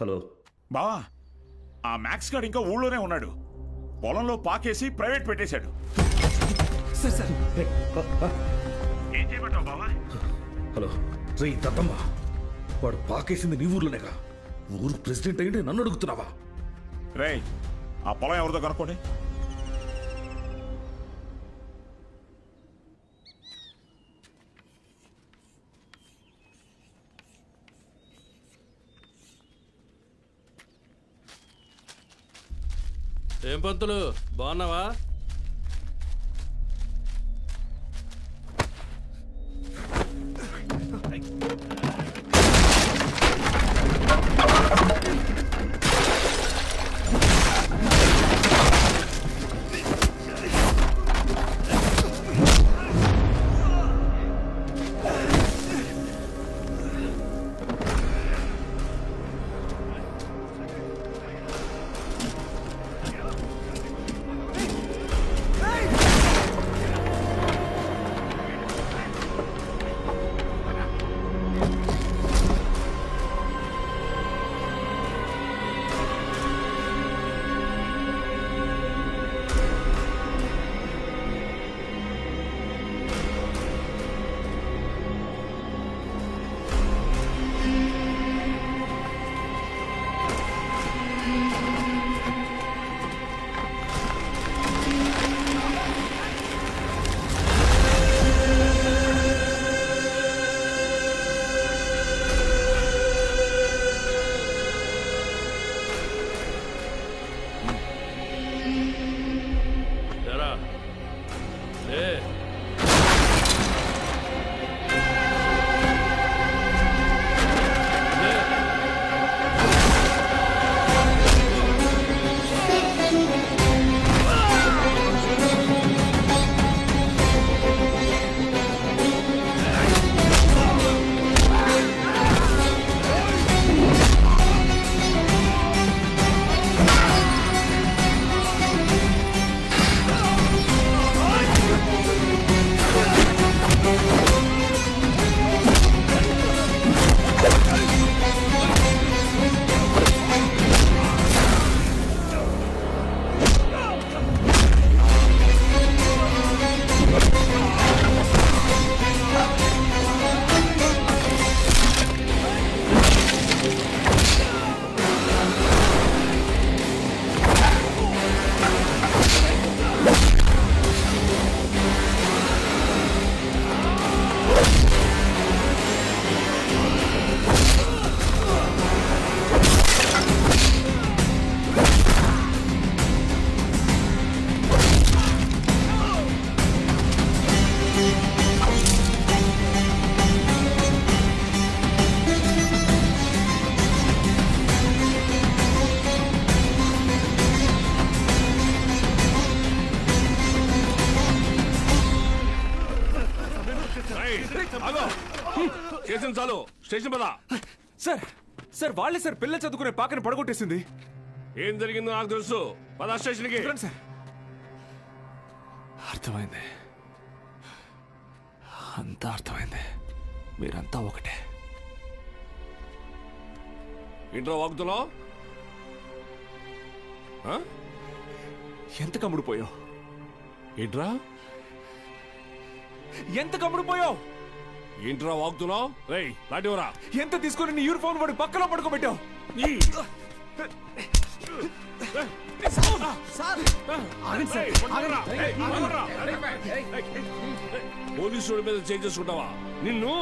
హలో బావా, ఆ మ్యాక్స్ గార్డ్ ఇంకా ఊళ్ళోనే ఉన్నాడు. పొలంలో పాకేసి ప్రైవేట్ పెట్టేశాడు. ఏం చేయమంటావు బావా? హలో రే దత్తమ్మ, వాడు పాకేసింది నీ ఊర్లోనేగా. ఊరు ప్రెసిడెంట్ అయ్యింటే నన్ను అడుగుతున్నావా? రే, ఆ పొలం ఎవరిదో కనుక్కోండి. ఏం పంతులు, బాగున్నావా? స్టేషన్ చాలు స్టేషన్ పదా. సార్ వాళ్ళే సార్ పిల్లలు చదువుకునే పాకని పడగొట్టేసింది. ఏం జరిగిందో నాకు తెలుసు. పదా స్టేషన్కి. సార్ అర్థమైంది, అంతా అర్థమైంది. మీరంతా ఒకటే. ఇంట్లో వాగుతున్నావు? ఎంత కమ్ముడిపోయావు? ఏంట్రా ఎంత కమ్ముడిపోయావు? ఏంట్రా వాగుతున్నావు? రేయ్ లాంటివరా. ఎంత తీసుకుని నీ యూనిఫామ్ వాడి పక్కలో పడుకోబెట్టావు? పోలీసు మీద చేంజ్ చేసుకుంటావా? నిన్ను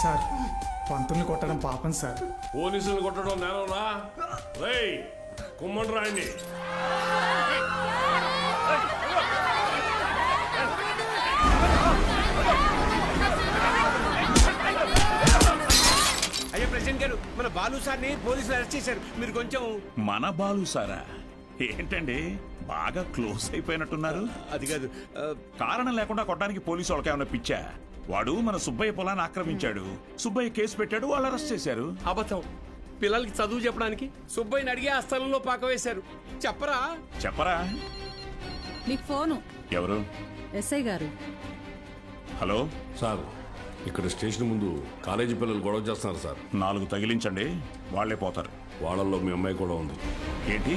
సార్ పంతుల్ని కొట్టడం పాపం సార్. పోలీసులు కొట్టడం నేనరా? రేయ్ కుమ్మండి రాయండి. అయ్యా ప్రెసిడెంట్ గారు, మన బాలు సార్ని పోలీసులు అరెస్ట్ చేశారు. మీరు కొంచెం. మన బాలు సారా? ఏంటండి బాగా క్లోజ్ అయిపోయినట్టున్నారు? అది కాదు, కారణం లేకుండా కొట్టడానికి పోలీసు వాళ్ళకి ఏమైనా పిచ్చా? వాడు మన సుబ్బయ్య పొలాన్ని ఆక్రమించాడు. సుబ్బయ్య కేసు పెట్టాడు, వాళ్ళు అరెస్ట్ చేశారు. అబద్ధం. పిల్లలకి చదువు చెప్పడానికి సుబ్బయ్యని అడిగి ఆ స్థలంలో పాక వేశారు. చెప్పరా? మీకు ఫోను. ఎవరు? ఎస్ఐ గారు. హలో సార్, ఇక్కడ స్టేషన్ ముందు కాలేజీ పిల్లలు గొడవ చేస్తున్నారు సార్. 4 తగిలించండి, వాళ్లే పోతారు. వాళ్ళల్లో మీ అమ్మాయి కూడా ఉంది. ఏంటి?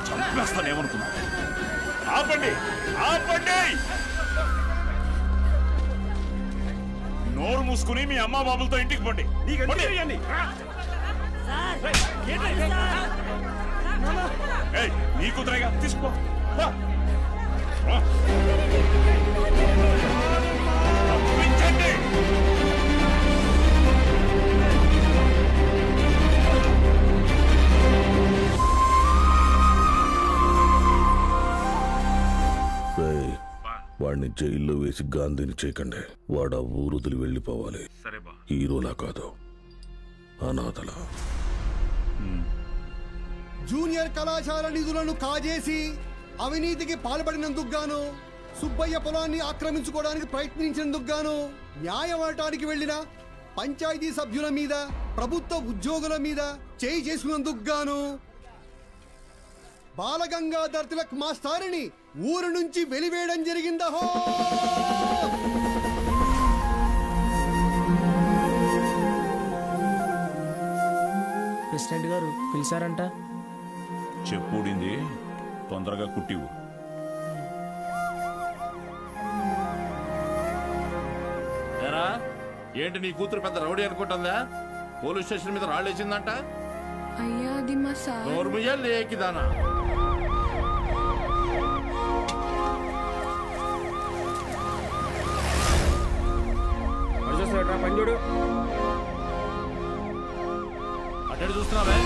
చంపేస్తానేమనుకున్నా? ఆపండి, ఆపండి! నోరు మూసుకుని మీ అమ్మా బాబులతో ఇంటికి పండి. నీ కుదరగా తీసుకో. పంపించండి. వాడిని జైల్లో వేసి గాంధీని చేయకండి. వాడు ఆ ఊరు వదిలి వెళ్ళిపోవాలి. హీరోలా కాదు, అనాథల. జూనియర్ కళాశాల నిధులను కాజేసి అవినీతికి పాల్పడినందుకు గాను, సుబ్బయ్య పొలాన్ని ఆక్రమించుకోవడానికి ప్రయత్నించినందుకు గాను, న్యాయం అడటానికి వెళ్లిన పంచాయతీ సభ్యుల మీద, ప్రభుత్వ ఉద్యోగుల మీద చేయి చేసుకున్నందుకు గాను బాలగంగాధర్ తిలక్ మాస్టారిని ఊరు నుంచి వెలివేయడం జరిగిందహో. ప్రెసిడెంట్ గారు పిలిచారంట. చెప్పుడింది, తొందరగా కుట్టివు. ఏంటి నీ కూతురు పెద్ద రౌడీ అనుకుంటుందా? పోలీస్ స్టేషన్ మీద రాళ్ళేసిందంట. అయ్యా అది మా సార్. నోర్మయ్యా లేకిదానా? పంజుడు అటు చూస్తున్నావే?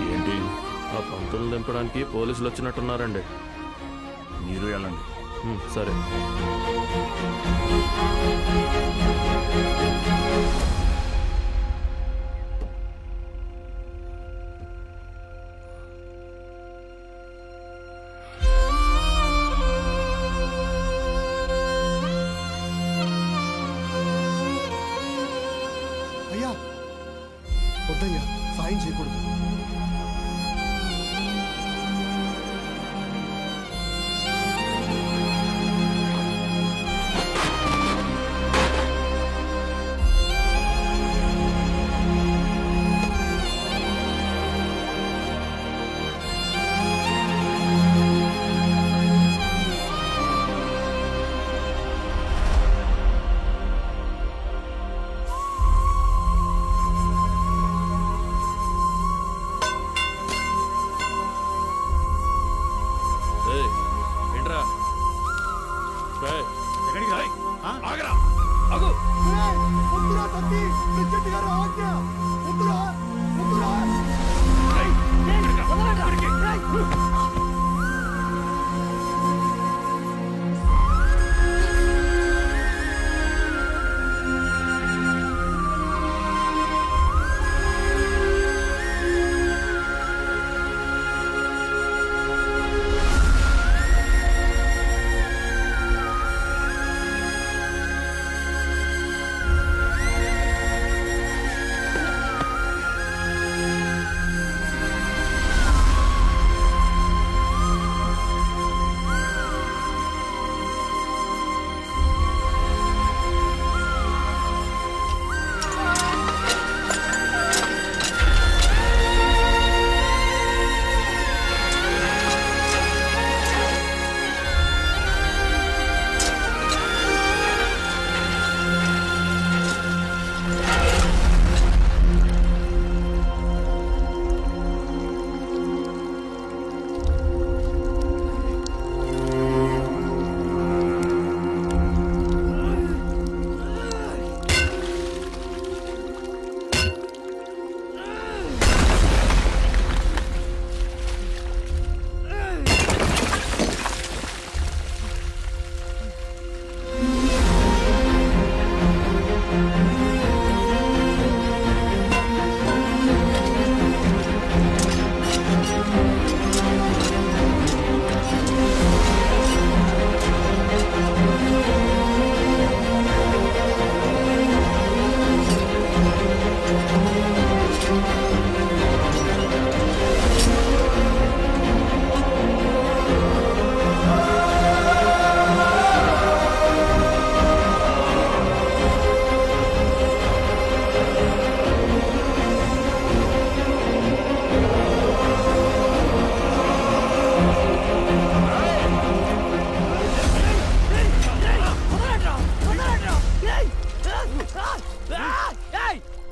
ఏంటి? ఆ పంతులు దింపడానికి పోలీసులు వచ్చినట్టున్నారండి. మీరు వెళ్ళండి. సరే. అయ్యా వద్దయ్యా, సాయం చేయకూడదు.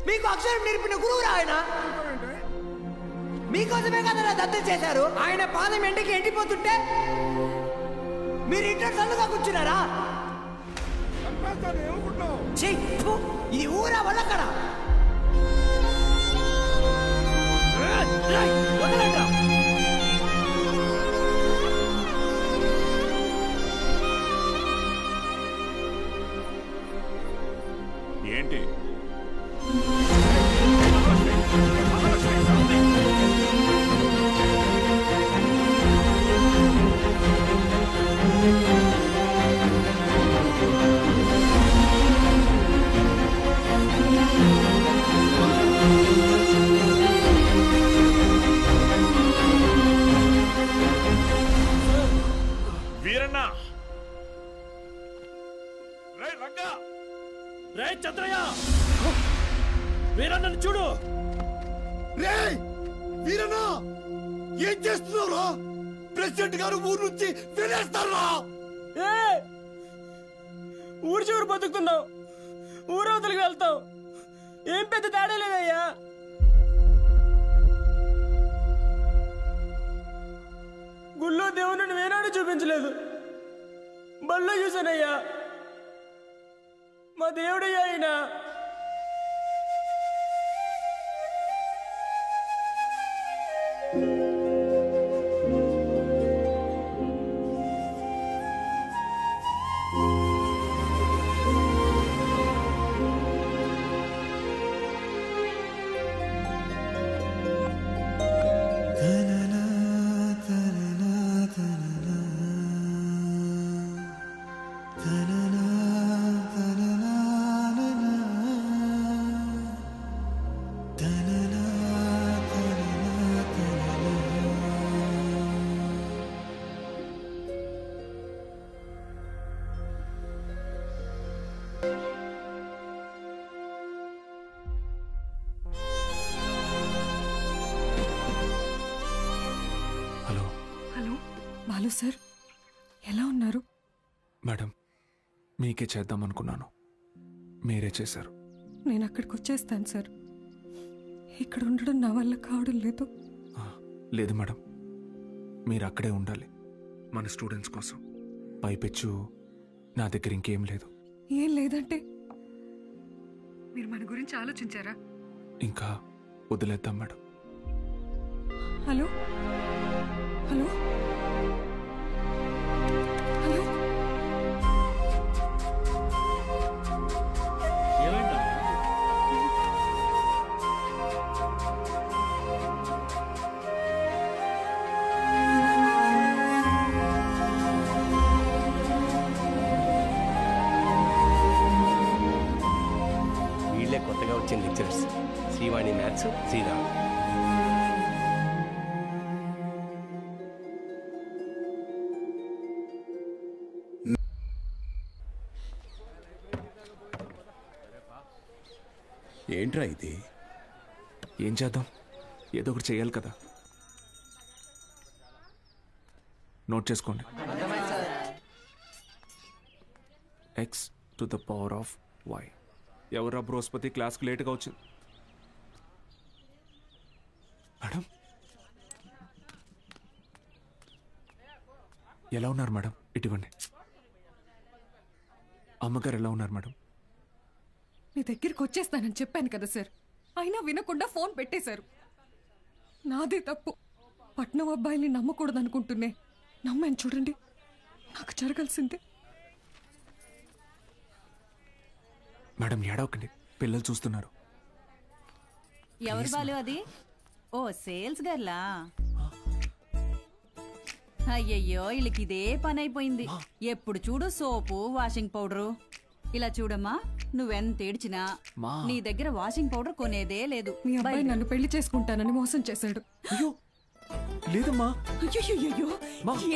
మీకు అక్షరం నేర్పిన గురువురా ఆయన. మీకోసమే కదా దత్తత చేశారు. ఆయన పాదం ఎండకి ఎండిపోతుంటే మీరు ఇంట్లో చల్లగా కూర్చున్నారా? ఈ ఊరా వల్లక్కడ ఏంటి? వీరన్న, రే రంగా, రే చంద్రయ్య, వీరన్నను చూడు. రే వీరన్నా, ఏం చేస్తున్నావురా? ప్రెసిడెంట్ గారు ఊరు నుంచి వెళ్ళేస్తారా? ఊరు చివరి బతుకుతున్నావు, ఊరవతలికి వెళ్తావు. ఏం పెద్ద తేడా లేదయ్యా. గుళ్ళో దేవుని వేనాడు చూపించలేదు, బళ్ళో చూసానయ్యా. మా దేవుడయ్యా ఆయన. బాలు సార్, ఎలా ఉన్నారు? మేడం, మీకే చేద్దాం అనుకున్నాను, మీరే చేశారు. నేను అక్కడికి వచ్చేస్తాను సార్. ఇక్కడ ఉండడం నా వల్ల కావడం లేదు. లేదు మేడం, మీరు అక్కడే ఉండాలి మన స్టూడెంట్స్ కోసం. పైపెచ్చు నా దగ్గర ఇంకేం లేదు. ఏం లేదంటే మీరు మన గురించి ఆలోచించారా? ఇంకా వదిలేద్దాం మేడం. హలో హలో హలో, వీళ్ళే కొత్తగా వచ్చిన లెక్చరర్స్, శ్రీవాణి మ్యాథ్స్, శ్రీరామ్. ఏంట్రా ఇది? ఏం చేద్దాం, ఏదో ఒకటి చేయాలి కదా. నోట్ చేసుకోండి. x to the power of y. ఎవరా బృహస్పతి క్లాస్కి లేట్గా వచ్చింది? మేడం, ఎలా ఉన్నారు మేడం? ఇటువంటి అమ్మగారు ఎలా ఉన్నారు మేడం? మీ దగ్గరికి వచ్చేస్తానని చెప్పాను కదా సార్, అయినా వినకుండా ఫోన్ పెట్టేశారు. నాదే తప్పు. పట్నం అబ్బాయిని నమ్మకూడదు అనుకుంటున్నే నమ్మాను. చూడండి, నాకు జరగాల్సిందే. మేడం ఏడవకండి, పిల్లలు చూస్తున్నారు. ఎవరు బాలు అది? ఓ సేల్స్ గర్లా? అయ్యయ్యో, వీళ్ళకి ఇదే పని అయిపోయింది. ఎప్పుడు చూడు సోపు, వాషింగ్ పౌడరు. ఇలా చూడమ్మా, నువ్వెంత ఏడ్చినా నీ దగ్గర వాషింగ్ పౌడర్ కొనేదే లేదు. మీ అబ్బాయి నన్ను పెళ్లి చేసుకుంటానని మోసం చేశాడు. అయ్యో లేదమ్మా. అయ్యో,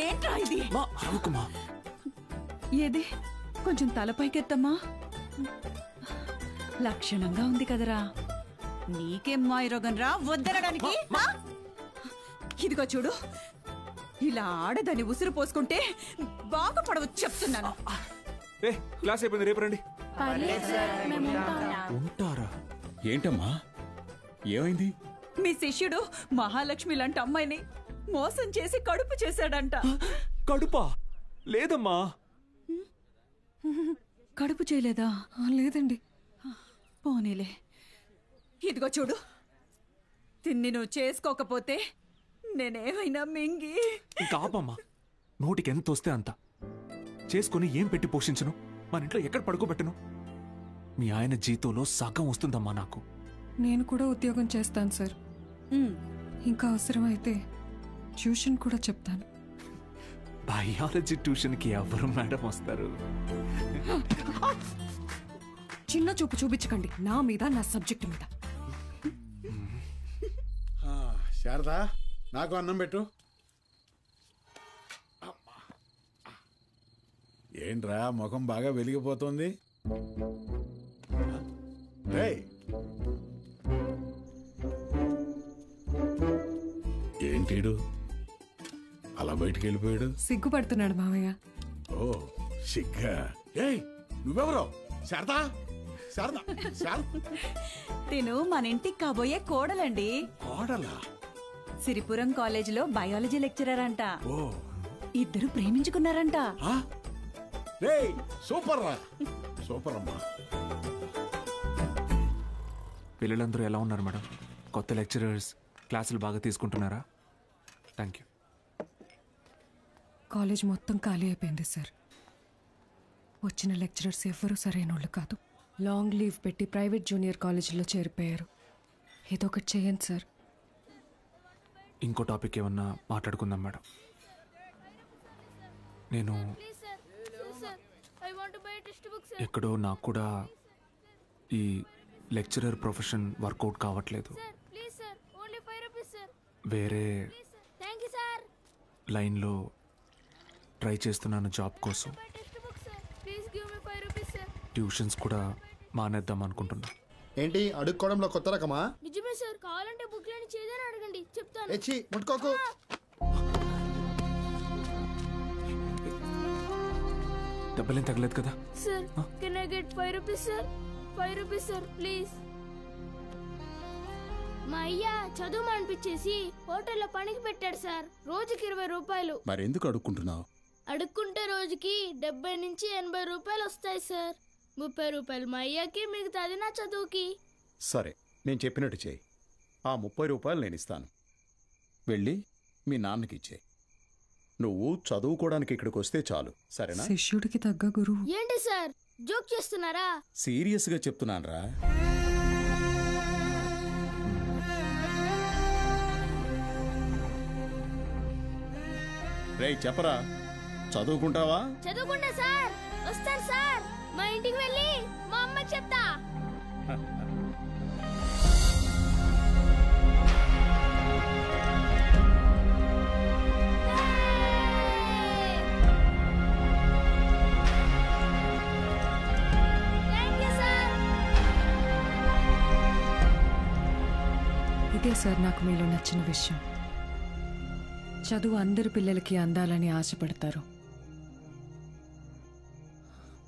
ఏంట్రా ఇది? ఏది కొంచెం తలపైకెత్తమ్మా. లక్షణంగా ఉంది కదరా. నీకేం మాయరోగం రా వద్దనడానికి? ఇదిగో చూడు, ఇలా ఆడదని ఉసురు పోసుకుంటే బాగుపడవచ్చు చెప్తున్నాను. క్లాస్ అయిపోయింది, రేపు రండి. ఉంటారా? ఏంటమ్మా ఏమైంది? మీ శిష్యుడు మహాలక్ష్మి లాంటి అమ్మాయిని మోసం చేసి కడుపు చేశాడంట. కడుపా? లేదమ్మా. కడుపు చేయలేదా? లేదండి. పోనీలే. ఇదిగో చూడు, తిన్ని నువ్వు చేసుకోకపోతే నేనేమైనా మింగి. ఇంకా ఆపమ్మా. నోటికి ఎంత వస్తే అంత చేసుకుని ఏం పెట్టి పోషించను? మన ఇంట్లో ఎక్కడ పడుకోబెట్టను? మీ ఆయన జీతంలో సగం వస్తుందమ్మా నాకు. నేను కూడా ఉద్యోగం చేస్తాను సార్. ఇంకా అవసరమైతే ట్యూషన్ కూడా చెప్తాను. బయాలజీ ట్యూషన్కి ఎవరు మేడం వస్తారు? చిన్న చూపు చూపించకండి నా మీద, నా సబ్జెక్ట్ మీద. శారదా, నాకు అన్నం పెట్టు. ఏంట్రా ముఖం బాగా వెలిగిపోతుంది? ఏంటీడు అలా బయటికి వెళ్ళిపోయాడు? సిగ్గుపడుతున్నాడు మావయ్య. ఓ సిగ్గా? ఏయ్ నువ్వెవరో? శారదా, శారదా, తిను మన ఇంటికి కాబోయే కోడలండి. కోడలా? సిరిపురం కాలేజీలో బయాలజీ లెక్చరర్ అంట. ఓ, ఇద్దరు ప్రేమించుకున్నారంట. సూపర్ రా, సూపర్ అమ్మా. పిల్లలందరూ ఎలా ఉన్నారు మేడం? కొత్త లెక్చరర్స్ క్లాసులు బాగా తీసుకుంటున్నారా? Thank you. కాలేజ్ మొత్తం ఖాళీ అయిపోయింది సార్. వచ్చిన లెక్చరర్స్ ఎవ్వరూ సరైన వాళ్ళు కాదు. లాంగ్ లీవ్ పెట్టి ప్రైవేట్ జూనియర్ కాలేజీలో చేరిపోయారు. ఏదో ఒకటి చేయండి సార్. ఇంకో టాపిక్ ఏమన్నా మాట్లాడుకుందాం మేడం. నేను ఎక్కడో నాకు కూడా ఈ లెక్చరర్ ప్రొఫెషన్ వర్కౌట్ కావట్లేదు. వేరే లైన్లో ట్రై చేస్తున్నాను జాబ్ కోసం. ట్యూషన్స్ కూడా మానేద్దాం అనుకుంటున్నా. ఏంటి అడుక్కోవడంలో కొత్త రకమా? నిజమే సార్, కావాలంటే బుక్లని చేదని అడగండి, చెప్తాను. ఎచ్చి ముట్టుకోకు. దెబ్బలేం తగలేదు కదా? Sir can I get 5 rupees sir? 5 rupees sir please. మా అయ్య చదువు అనిపించేసి హోటల్లో పనికి పెట్టాడు సార్. రోజుకి 20 రూపాయలు. మరెందుకు అడుక్కుంటున్నావు? అడుక్కుంటే రోజుకి 70 నుంచి 80 రూపాయలు వస్తాయి సార్. 30 రూపాయలు మా అయ్యకి, మిగతాది నా చదువుకి. సరే, నేను చెప్పినట్టు చేయి. ఆ 30 రూపాయలు నేను ఇస్తాను. వెళ్ళి మీ నాన్నకి ఇచ్చేయి. నువ్వు చదువుకోవడానికి ఇక్కడికి వస్తే చాలు, సరేనా? శిష్యుడికి తగ్గ గురువు. ఏంటి సార్ జోక్ చేస్తున్నారా? సీరియస్గా చెప్తున్నానురా. రేయ్ చెప్పరా, చదువుకుంటావా? చదువుకుంటా సార్. వస్తాను సార్. మా ఇంటికి వెళ్ళి మా అమ్మకి చెప్తా. ఇదే సార్ నాకు మీలో నచ్చిన విషయం. చదువు అందరి పిల్లలకి అందాలని ఆశపడతారు.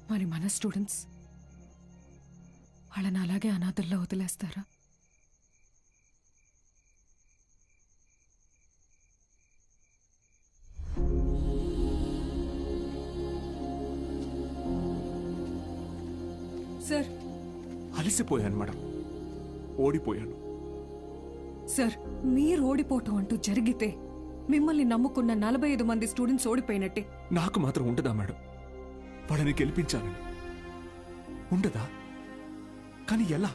మరి మన స్టూడెంట్స్ వాళ్ళని అలాగే అనాథల్లో వదిలేస్తారా? సార్ అలసిపోయాను మేడం, ఓడిపోయాను. సార్ మీరు ఓడిపోవటం అంటూ జరిగితే మిమ్మల్ని నమ్ముకున్న 45 మంది స్టూడెంట్స్ ఓడిపోయినట్టే. నాకు మాత్రం ఉండదా మేడం? వాళ్ళని గెలిపించాలని ఉండదా? కానీ ఎలా?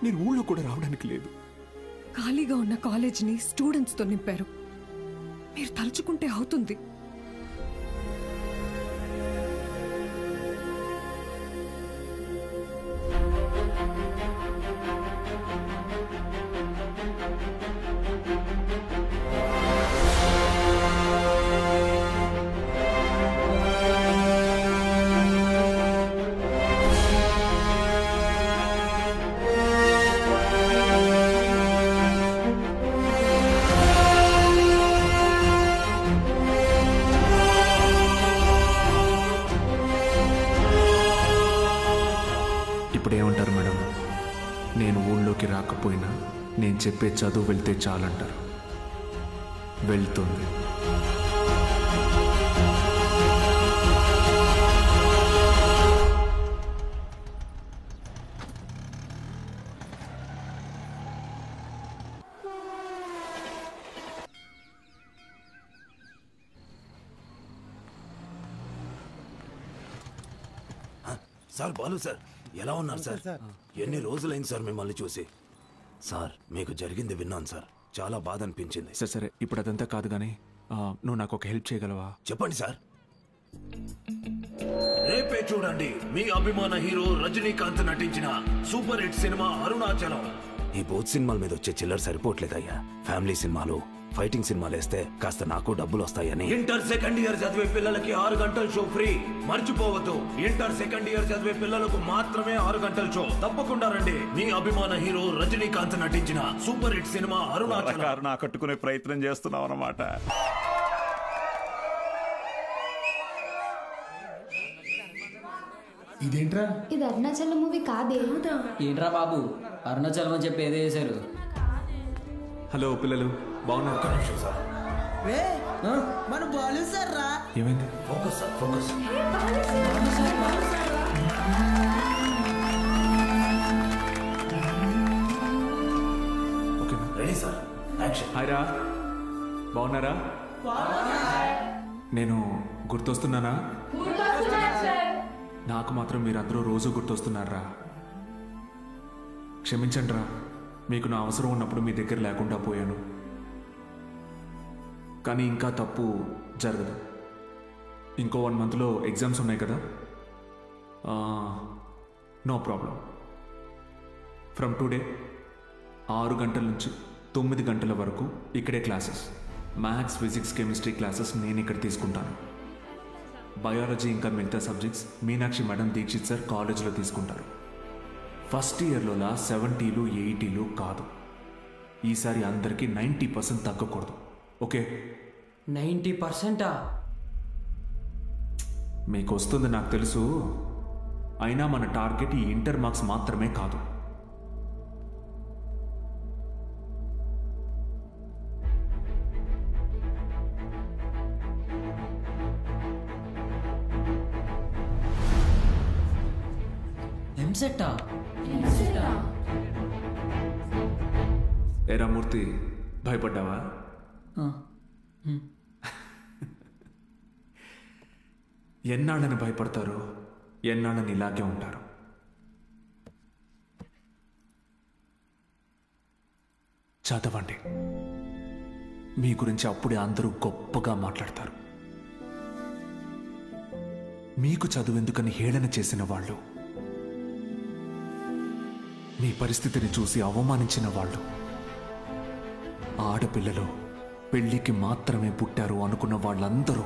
నేను ఊళ్ళో కూడా రావడానికి లేదు. ఖాళీగా ఉన్న కాలేజీని స్టూడెంట్స్తో నింపారు. మీరు తలుచుకుంటే అవుతుంది. ఇప్పుడు ఏమంటారు మేడం? నేను ఊళ్ళోకి రాకపోయినా నేను చెప్పే చదువు వెళ్తే చాలంటారు. వెళ్తుంది. సార్ బాలు సార్, ఎలా ఉన్నారు సార్? ఎన్ని రోజులైంది సార్ మిమ్మల్ని చూసి. సార్ మీకు జరిగింది విన్నాను సార్, చాలా బాధ అనిపించింది. సరే సరే, ఇప్పుడు అదంతా కాదు కానీ నువ్వు నాకు ఒక హెల్ప్ చేయగలవా? చెప్పండి సార్. రేపే చూడండి మీ అభిమాన హీరో రజనీకాంత్ నటించిన సూపర్ హిట్ సినిమా అరుణాచలం. ఈ బోత్ సినిమాల మీద వచ్చే చిల్లర సరిపోవట్లేదయ్యా. ఫ్యామిలీ సినిమాలు, ఫైటింగ్ సినిమాలు వేస్తే కాస్త నాకు డబ్బులు వస్తాయని. ఇంటర్ సెకండ్ ఇయర్ చదివే పిల్లలకి 6 గంటల షో ఫ్రీ. మర్చిపోవద్దు, ఇంటర్ సెకండ్ ఇయర్ చదివే పిల్లలకు మాత్రమే 6 గంటల షో. తప్పకుండా రండి. మీ అభిమాన హీరో రజనీకాంత్ నటించిన సూపర్ హిట్ సినిమా అరుణాచలం. కట్టుకునే ప్రయత్నం చేస్తున్నాం అన్నమాట. ఇదేంట్రా? ఇది అరుణాచలం మూవీ కాదే. ఏంట్రా బాబు, అరుణాచలం అని చెప్పి ఏదో చేశారు. హలో పిల్లలు, బాగున్నారు? మన బాలు సార్ రా. ఏమైంది? Focus sir, focus. ఓకేనా? Ready sir, action. హాయ్ రా, బాగున్నారా? నేను గుర్తొస్తున్నానా? నాకు మాత్రం మీరందరూ రోజు గుర్తొస్తున్నారా? క్షమించండి రా, మీకు నా అవసరం ఉన్నప్పుడు మీ దగ్గర లేకుండా పోయాను. కానీ ఇంకా తప్పు జరగదు. ఇంకో 1 మంత్లో ఎగ్జామ్స్ ఉన్నాయి కదా. No problem. ఫ్రమ్ టుడే 6 గంటల నుంచి 9 గంటల వరకు ఇక్కడే classes. Maths, physics, chemistry classes నేను ఇక్కడ తీసుకుంటాను. బయాలజీ ఇంకా మిగతా subjects Meenakshi madam, Dikshit sir కాలేజీలో తీసుకుంటారు. ఫస్ట్ ఇయర్లోలా 70లు 80లు కాదు. ఈసారి అందరికీ 90% తగ్గకూడదు. ఓకే? 90%? మీకు వస్తుంది నాకు తెలుసు. అయినా మన టార్గెట్ ఈ ఇంటర్ మార్క్స్ మాత్రమే కాదు. ఎంసెట్టా? ఏరా మూర్తి, భయపడ్డావా? ఎన్నాళ్ళని భయపడతారు, ఎన్నాళ్ళని ఇలాగే ఉంటారు. చదవండి. మీ గురించి అప్పుడే అందరూ గొప్పగా మాట్లాడతారు. మీకు చదువెందుకని హేళన చేసిన వాళ్ళు, మీ పరిస్థితిని చూసి అవమానించిన వాళ్ళు, ఆడపిల్లలు పెళ్లికి మాత్రమే పుట్టారు అనుకున్న వాళ్ళందరూ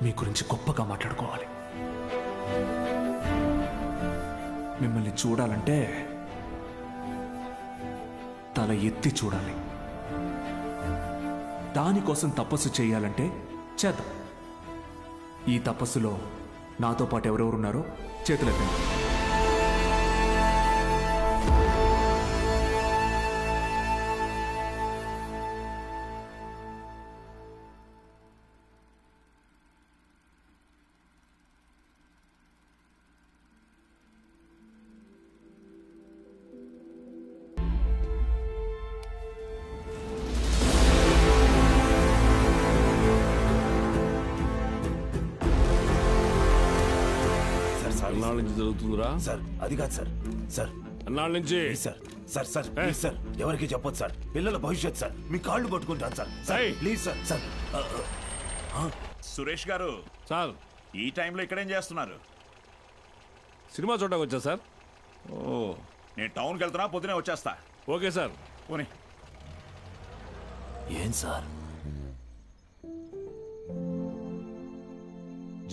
మీ గురించి గొప్పగా మాట్లాడుకోవాలి. మిమ్మల్ని చూడాలంటే తల ఎత్తి చూడాలి. దానికోసం తపస్సు చేయాలంటే చేద్దాం. ఈ తపస్సులో నాతో పాటు ఎవరెవరున్నారో చేతులెత్తండి. అన్నాళ్ళ నుంచి జరుగుతుందిరా సార్. అది కాదు సార్. సార్ అన్నాళ్ళ నుంచి sir. Sir sir please sir, ఎవరికి చెప్పొద్దు సార్. పిల్లల భవిష్యత్ సార్, మీ కాళ్ళు పట్టుకుంటాను sir. Sir please sir. Sir Suresh గారు సార్, ఈ టైంలో ఇక్కడేం చేస్తున్నారు? సినిమా చూడడానికి వచ్చా సార్. ఓ, నేను టౌన్కి వెళ్తున్నా, పొద్దునే వచ్చేస్తా. Okay sir. పోనీ. ఏం సార్?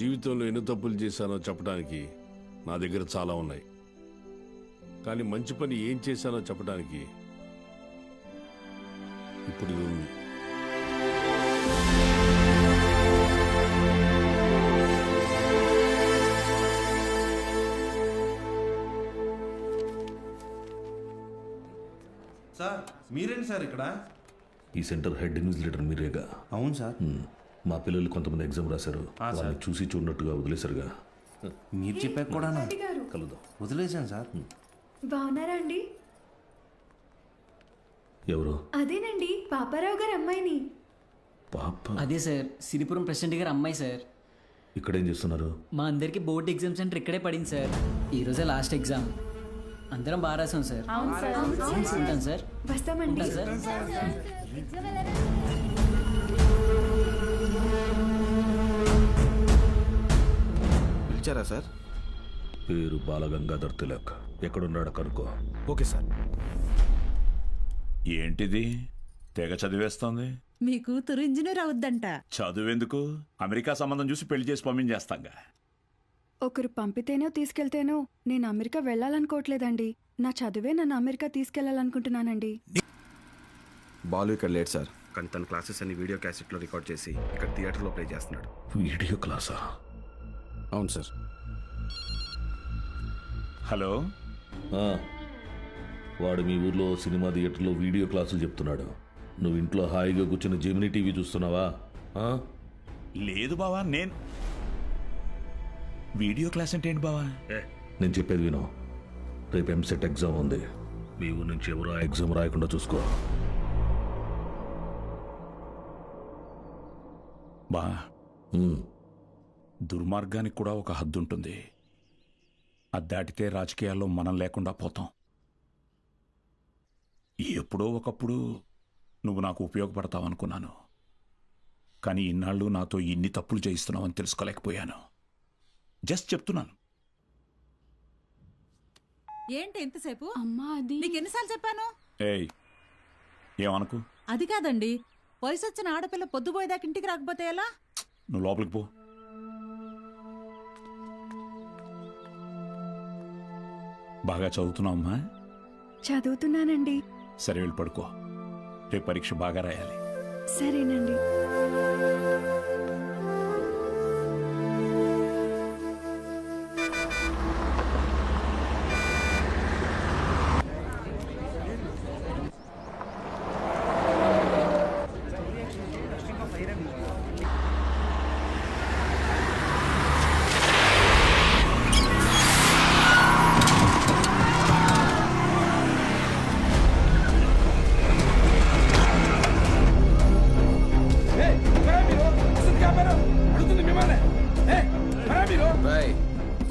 జీవితంలో ఎన్ని తప్పులు చేశానో చెప్పడానికి నా దగ్గర చాలా ఉన్నాయి. కానీ మంచి పని ఏం చేశానో చెప్పడానికి ఇప్పుడు ఇది ఉంది. సార్ మీరేంటి సార్ ఇక్కడ? ఈ సెంటర్ హెడ్ ఇన్విజిలేటర్ మీరేగా? అవును సార్. మా పిల్లలు కొంతమంది ఎగ్జామ్ రాశారు, సార్. వాళ్ళని చూసి చూడనట్టుగా వదిలేశారుగా. మీరు చెప్పాక కూడా కలుద్దాం. వదిలేశాను సార్. బాగున్నారా అండి? ఎవరు? అదేనండి పాపారావు గారి అమ్మాయిని. పాప? అదే సార్, సిరిపురం ప్రెసిడెంట్ గారి అమ్మాయి సార్. ఇక్కడేం చేస్తున్నారు? మా అందరికి బోర్డ్ ఎగ్జామ్ సెంటర్ ఇక్కడే పడింది సార్. ఈ రోజే లాస్ట్ ఎగ్జామ్. అందరం బాగా రాసాం సార్. అవును సార్. ఉంటాను సార్. వస్తామండి. ఉంటాను సార్. పిలిచారా సార్? పేరు బాలగంగాధర్ తిలక్. ఎక్కడున్నాడో కనుక్కో. Okay sir. ఏంటిది తెగ చదివేస్తోంది? మీ కూతురు ఇంజనీర్ అవుద్దంట. చదువెందుకు? అమెరికా సంబంధం చూసి పెళ్లి చేసి పంపించేస్తాంగా. ఒకరు పంపితేనో తీసుకెళ్తేనో నేను అమెరికా వెళ్ళాలనుకోవట్లేదండి. నా చదువే నన్ను అమెరికా తీసుకెళ్లాలనుకుంటున్నానండి. బాలు ఇక్కడ లేట్ సార్, కానీ తన క్లాసెస్ అన్ని వీడియో క్యాసెట్లో రికార్డ్ చేసి ఇక్కడ థియేటర్లో ప్లే చేస్తున్నాడు. వీడియో క్లాసా? అవును సార్. హలో, వాడు మీ ఊర్లో సినిమా థియేటర్లో వీడియో క్లాసులు చెప్తున్నాడు. నువ్వు ఇంట్లో హాయిగా కూర్చొని జెమినీ టీవీ చూస్తున్నావా? లేదు బావా. నేను వీడియో క్లాస్ అంటే ఏంటి బావా? నేను చెప్పేది విను. రేపు ఎంసెట్ ఎగ్జామ్ ఉంది. మీ ఊరు నుంచి ఎవరు ఆ ఎగ్జామ్ రాయకుండా చూసుకో. బా, దుర్మార్గానికి కూడా ఒక హద్దు ఉంటుంది. అది దాటితే రాజకీయాల్లో మనం లేకుండా పోతాం. ఎప్పుడో ఒకప్పుడు నువ్వు నాకు ఉపయోగపడతావు అనుకున్నాను, కానీ ఇన్నాళ్ళు నాతో ఇన్ని తప్పులు చేయిస్తున్నావని తెలుసుకోలేకపోయాను. జస్ట్ చెప్తున్నాను. ఏంటి ఎంతసేపు? అమ్మా అది నీకు ఎన్నిసార్లు చెప్పాను? ఏయ్, ఏమనుకు? అది కాదండి, వయసు వచ్చిన ఆడపిల్ల పొద్దుపోయేదాకా ఇంటికి రాకపోతే ఎలా? నువ్వు లోపలికి పో. బాగా చదువుతున్నావమ్మా? చదువుతున్నానండి. సరే, వెళ్ళి పడుకో. రేపు పరీక్ష బాగా రాయాలి. సరేనండి.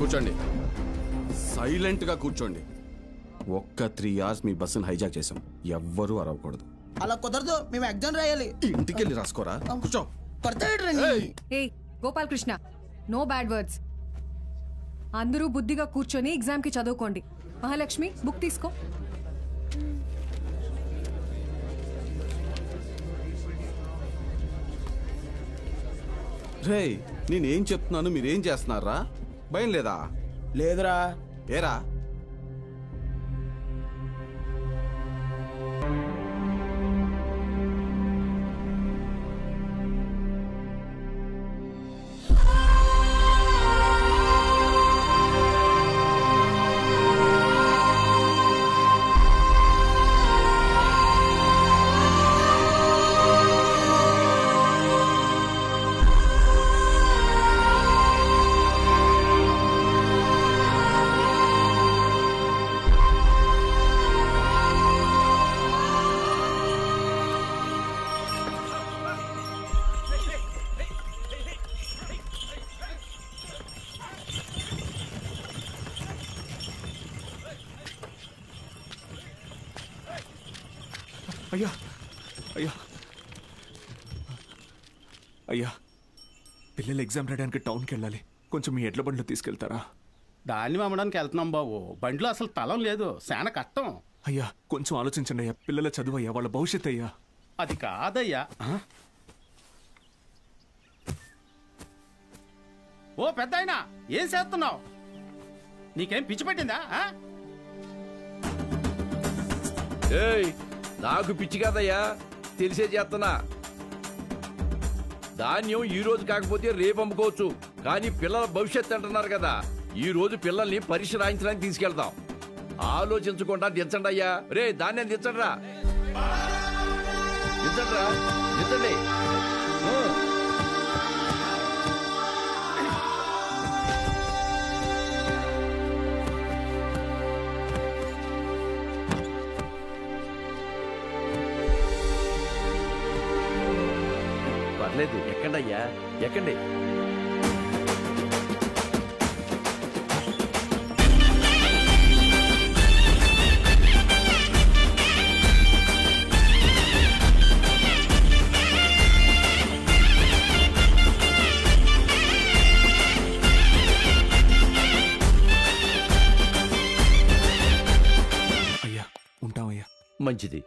కూర్చోండి, సైలెంట్ గా కూర్చోండి. ఒక్క 3 hours మీ బస్సును హైజాక్ చేసాం. ఎవ్వరూ అరవకూడదు. అలా కుదరదు, మేము ఎగ్జామ్ రాయాలి. ఇంటికి వెళ్ళి రాసుకోరా. కూర్చో. ఏ గోపాలకృష్ణ, నో బ్యాడ్ వర్డ్స్. అందరూ బుద్ధిగా కూర్చొని ఎగ్జామ్ కి చదువుకోండి. మహాలక్ష్మి, బుక్ తీసుకో. రే, నేనేం చెప్తున్నాను మీరేం చేస్తున్నారా? భయం లేదా? లేదురా. ఏరా? అయ్యా అయ్యా అయ్యా, పిల్లలు ఎగ్జామ్ రాయడానికి టౌన్కి వెళ్ళాలి. కొంచెం మీ ఎడ్ల బండిలో తీసుకెళ్తారా? దాన్ని అమ్మడానికి వెళ్తున్నాం బాబు. బండిలో అసలు తలం లేదు, చాలా కష్టం. అయ్యా, కొంచెం ఆలోచించండి అయ్యా. పిల్లల చదువు అయ్యా, వాళ్ళ భవిష్యత్ అయ్యా. అది కాదయ్యా. ఓ పెద్దాయనా, ఏం చేస్తున్నావు? నీకేం పిచ్చి పట్టిందా? ఏయ్, నాకు పిచ్చి కాదయ్యా, తెలిసే చేస్తున్నా. ధాన్యం ఈ రోజు కాకపోతే రేపు అమ్ముకోవచ్చు, కానీ పిల్లల భవిష్యత్తు అంటున్నారు కదా. ఈ రోజు పిల్లల్ని పరీక్ష రాయించడానికి తీసుకెళ్తాం. ఆలోచించకుండా దించండి అయ్యా. రే ధాన్యం దించండి రా, దించండి రా, దించండి. పర్లేదు, ఎక్కండి అయ్యా, ఎక్కండి. అయ్యా ఉంటామయ్యా. మంచిది.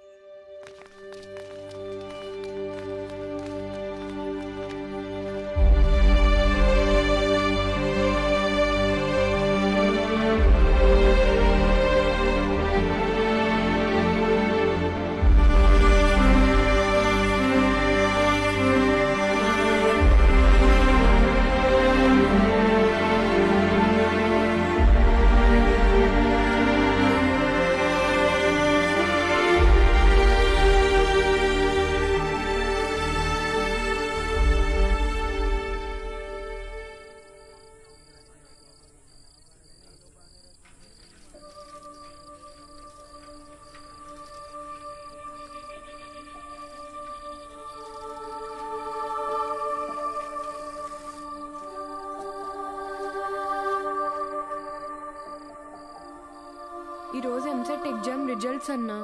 ఈరోజు ఎంసెట్ ఎగ్జామ్ రిజల్ట్స్ అన్నా,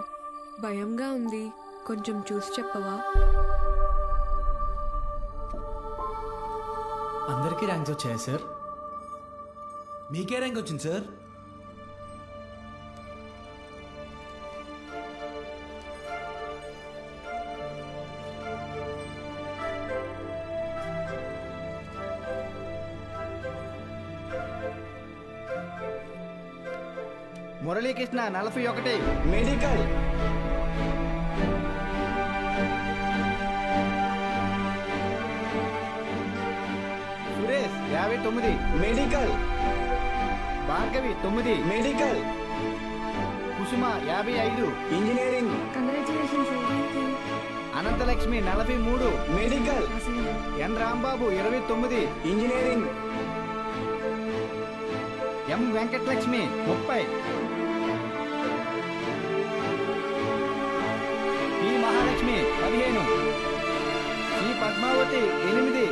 భయంగా ఉంది, కొంచెం చూసి చెప్పవా? అందరికీ ర్యాంక్స్ వచ్చాయా సార్? మీకే ర్యాంక్ వచ్చింది sir? Muralikrishna 41 medical. Suresh 59 medical. Bhargavi 9 medical. Kusuma 55 engineering. Ananthalakshmi 43 medical. N Rambabu 29 engineering. M Venkatalakshmi 30. P Mahalakshmi 15. C Padmavathi 8.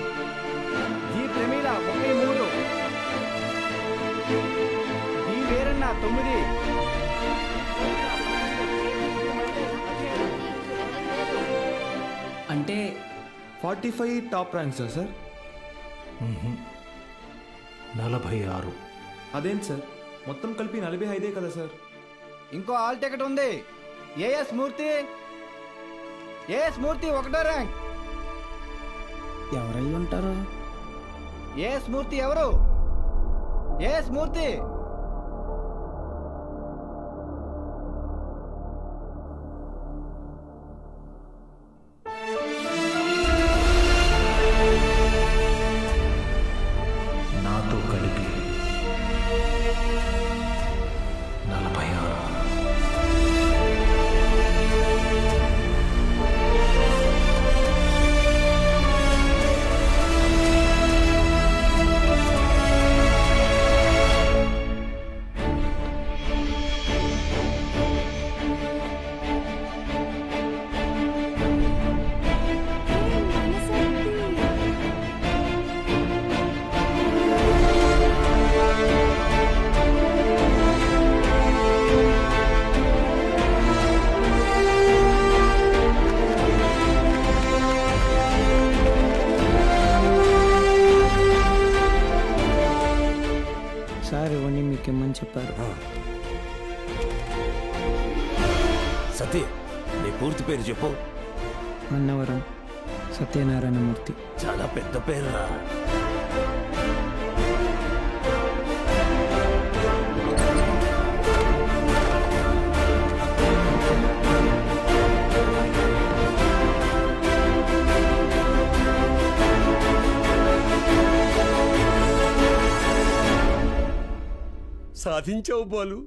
G Pramila 33. D Veeranna 9. అంటే 45 టాప్ ర్యాంక్స్ సార్? 46. అదేంటి సార్, మొత్తం కలిపి 45 కదా సార్? ఇంకో ఆల్ టికెట్ ఉంది. ఏఎస్ మూర్తి. ఏఎస్ మూర్తి 1వ ర్యాంక్. ఎవరై ఉంటారు? ఏఎస్ మూర్తి ఎవరు? ఏఎస్ మూర్తి. నాతో కలిపి 46. సార్ ఇవన్నీ మీకు ఇమ్మని చెప్పారు. సతీ, నీ పూర్తి పేరు చెప్పు. అన్నవరం సత్యనారాయణమూర్తి. చాలా పెద్ద పేరురా. సాధించావు బాలు.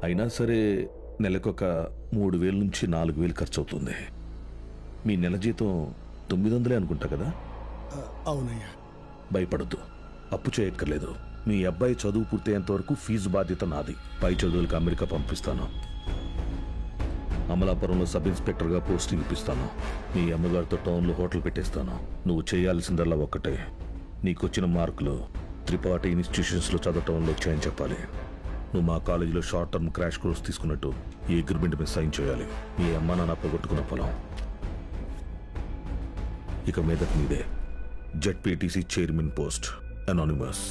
అయినా సరే నెలకొక 3,000 నుంచి 4,000 ఖర్చు అవుతుంది. మీ నెల జీతం 900 అనుకుంటా కదా? అవునయ్యా. భయపడద్దు, అప్పు చేయక్కర్లేదు. మీ అబ్బాయి చదువు పూర్తయ్యేంత వరకు ఫీజు బాధ్యత నాది. పై చదువులకు అమెరికా పంపిస్తాను. అమలాపురంలో సబ్ ఇన్స్పెక్టర్గా పోస్టింగ్ ఇప్పిస్తాను. మీ అమ్మగారితో టౌన్లో హోటల్ పెట్టేస్తాను. నువ్వు చేయాల్సిందల్లా ఒక్కటే, నీకొచ్చిన మార్కులు త్రిపాఠి ఇన్స్టిట్యూషన్స్లో చదవటంలో వచ్చాయని చెప్పాలి. నువ్వు మా కాలేజీలో షార్ట్ టర్మ్ క్రాష్ కోర్స్ తీసుకున్నట్టు ఈ అగ్రిమెంట్ మీద సైన్ చేయాలి. మీ అమ్మ నాన్న పోగొట్టుకున్న పొలం ఇక మీదట నీదే. ZPTC chairman post, anonymous.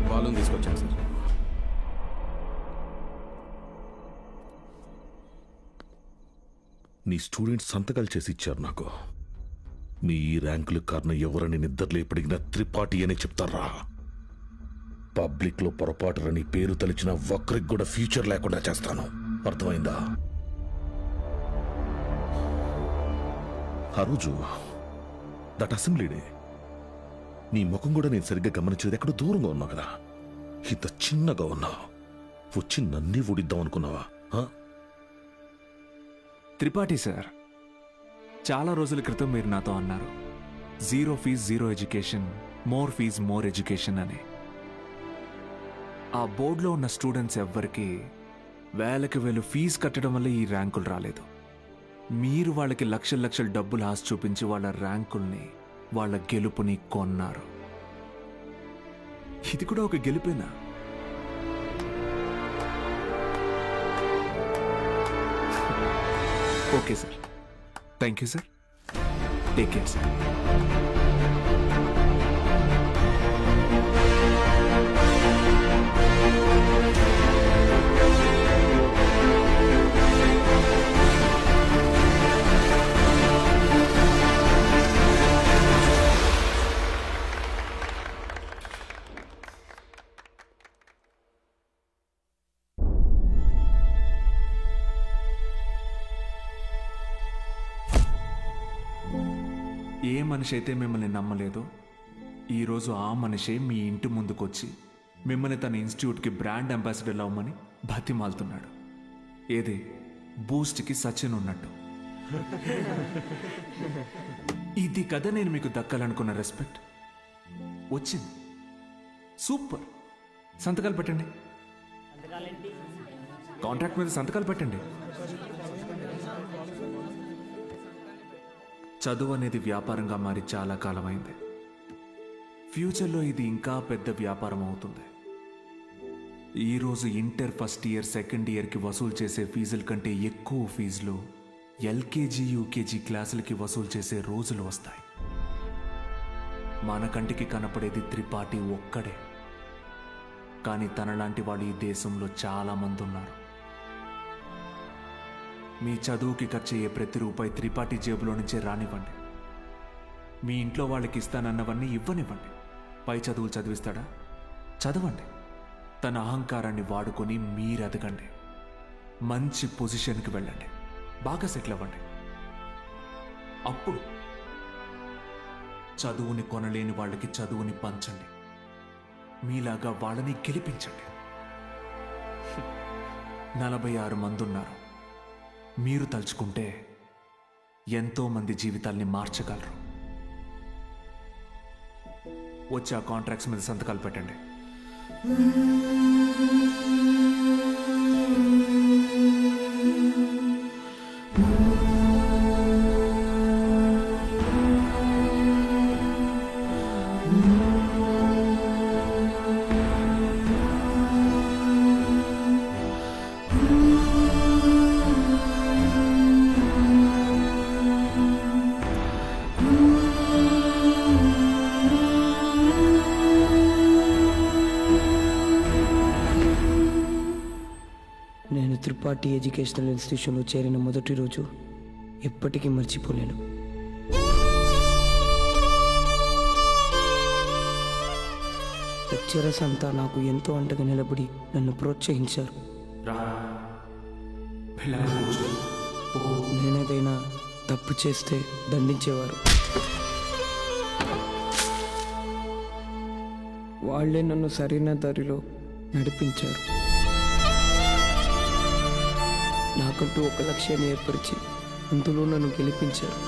Balloon తీసుకొచ్చాను సార్. నీ స్టూడెంట్స్ సంతకాలు చేసి ఇచ్చారు నాకు. మీ ఈ ర్యాంకుల కారణం ఎవరని నిద్రలో ఎప్పటికినా త్రిపాఠి అనే చెప్తారా? పబ్లిక్లో పొరపాటుని పేరు తలిచిన ఒక్కరికి కూడా ఫ్యూచర్ లేకుండా చేస్తాను. అర్థమైందా? ఆ రోజు దట్ అసెంబ్లీ డే నీ ముఖం కూడా నేను సరిగ్గా గమనించేది. ఎక్కడో దూరంగా ఉన్నావు కదా, ఇంత చిన్నగా ఉన్నావు. వచ్చి నన్నే ఊడిద్దాం అనుకున్నావా? త్రిపాఠి సార్, చాలా రోజుల క్రితం మీరు నాతో అన్నారు, 0 fee 0 education, more fees more education అని. ఆ బోర్డులో ఉన్న స్టూడెంట్స్ ఎవ్వరికి వేలకి వేలు ఫీజు కట్టడం వల్ల ఈ ర్యాంకులు రాలేదు. మీరు వాళ్ళకి లక్షల లక్షల డబ్బులు ఆశ చూపించి వాళ్ళ ర్యాంకుల్ని, వాళ్ళ గెలుపుని కొన్నారు. ఇది కూడా ఒక గెలుపేనా? Okay sir, thank you sir. Take care sir. ఏ మనిషి అయితే మిమ్మల్ని నమ్మలేదో ఈరోజు ఆ మనిషే మీ ఇంటి ముందుకొచ్చి మిమ్మల్ని తన ఇన్స్టిట్యూట్కి బ్రాండ్ అంబాసిడర్ అవ్వమని బతిమాలుతున్నాడు. ఏది బూస్ట్కి సచిన్ ఉన్నట్టు. ఇది కదా నేను మీకు దక్కాలనుకున్న రెస్పెక్ట్. వచ్చింది. సూపర్. సంతకాలు పెట్టండి. కాంట్రాక్ట్ మీద సంతకాలు పెట్టండి. చదువు అనేది వ్యాపారంగా మారి చాలా కాలమైంది. ఫ్యూచర్లో ఇది ఇంకా పెద్ద వ్యాపారం అవుతుంది. ఈరోజు ఇంటర్ ఫస్ట్ ఇయర్, సెకండ్ ఇయర్కి వసూలు చేసే ఫీజుల కంటే ఎక్కువ ఫీజులు ఎల్కేజీ, యూకేజీ క్లాసులకి వసూలు చేసే రోజులు వస్తాయి. మన కంటికి కనపడేది త్రిపాఠి ఒక్కడే, కానీ తనలాంటి వాళ్ళు ఈ దేశంలో చాలా మంది ఉన్నారు. మీ చదువుకి ఖర్చయ్యే ప్రతి రూపాయి త్రిపాఠి జేబులో నుంచే రానివ్వండి. మీ ఇంట్లో వాళ్ళకి ఇస్తానన్నవన్నీ ఇవ్వనివ్వండి. పై చదువులు చదివిస్తాడా? చదవండి. తన అహంకారాన్ని వాడుకొని మీరు ఎదగండి. మంచి పొజిషన్కి వెళ్ళండి. బాగా సెటిల్ అవ్వండి. అప్పుడు చదువుని కొనలేని వాళ్ళకి చదువుని పంచండి. మీలాగా వాళ్ళని గెలిపించండి. 46 మంది ఉన్నారు. మీరు తలుచుకుంటే ఎంతో మంది జీవితాల్ని మార్చగలరు. వచ్చి ఆ కాంట్రాక్ట్స్ మీద సంతకాలు పెట్టండి. నేను త్రిపాఠి ఎడ్యుకేషనల్ ఇన్స్టిట్యూషన్లో చేరిన మొదటి రోజు ఎప్పటికీ మర్చిపోలేను. లెక్చరర్స్ అంతా నాకు ఎంతో అండగా నిలబడి నన్ను ప్రోత్సహించారు. నేనేదైనా తప్పు చేస్తే దండించేవారు. వాళ్ళే నన్ను సరైన దారిలో నడిపించారు. నాకంటూ ఒక లక్ష్యాన్ని ఏర్పరిచి అందులో నన్ను గెలిపించారు.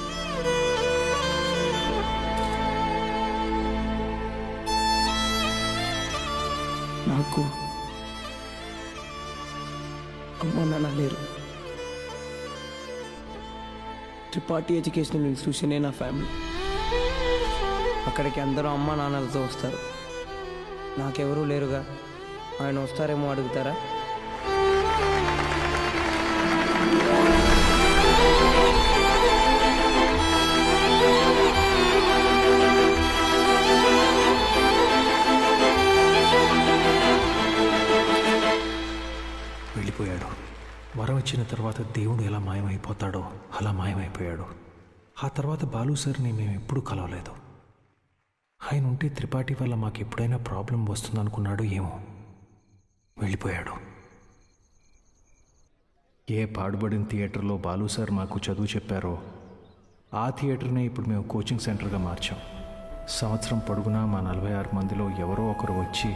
నాకు అమ్మ నాన్న లేరు. త్రిపాఠి ఎడ్యుకేషనల్ ఇన్స్టిట్యూషనే నా ఫ్యామిలీ. అక్కడికి అందరూ అమ్మ నాన్నలతో వస్తారు. నాకెవరూ లేరుగా, ఆయన వస్తారేమో అడుగుతారా? వెళ్ళిపోయాడు. వరం ఇచ్చిన తర్వాత దేవుడు ఎలా మాయమైపోతాడో అలా మాయమైపోయాడు. ఆ తర్వాత బాలు సార్ని మేము ఎప్పుడూ కలవలేదు. ఆయన ఉంటే త్రిపాఠి వల్ల మాకు ఎప్పుడైనా ప్రాబ్లం వస్తుందనుకున్నాడు ఏమో. వెళ్ళిపోయాడు. ఏ పాడుబడిన థియేటర్లో బాలు సార్ మాకు చదువు చెప్పారో ఆ థియేటర్నే ఇప్పుడు మేము కోచింగ్ సెంటర్గా మార్చాం. సంవత్సరం పొడుగునా మా 46 మందిలో ఎవరో ఒకరు వచ్చి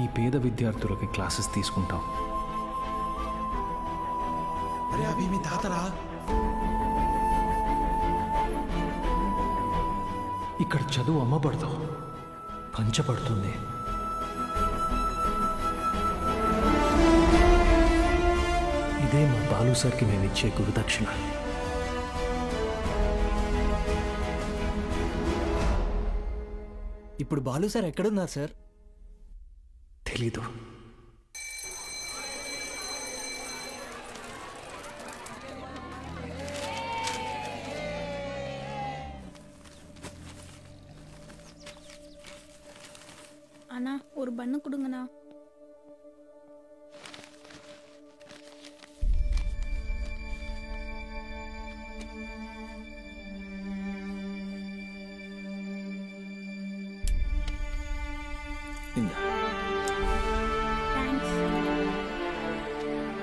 ఈ పేద విద్యార్థులకి క్లాసెస్ తీసుకుంటాం. అరే అవి మీ తాతరా? ఇక్కడ చదువు అమ్మబడదు, పంచబడుతుంది. ఇదే మా బాలు సార్కి మేము ఇచ్చే గురుదక్షిణ. ఇప్పుడు బాలు సార్ ఎక్కడున్నారు సార్? తెలీదు. அண்ணா ஒரு பண்ணு கொடுங்கண்ணா.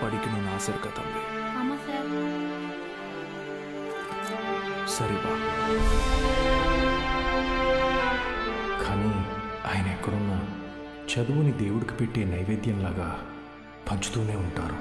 படிக்கணும்னு ஆசை இருக்கா தம்பி? ஆமா சார். సరిగా కానీ ఆయన ఎక్కడున్నా చదువుని దేవుడికి పెట్టే నైవేద్యంలాగా పంచుతూనే ఉంటారు.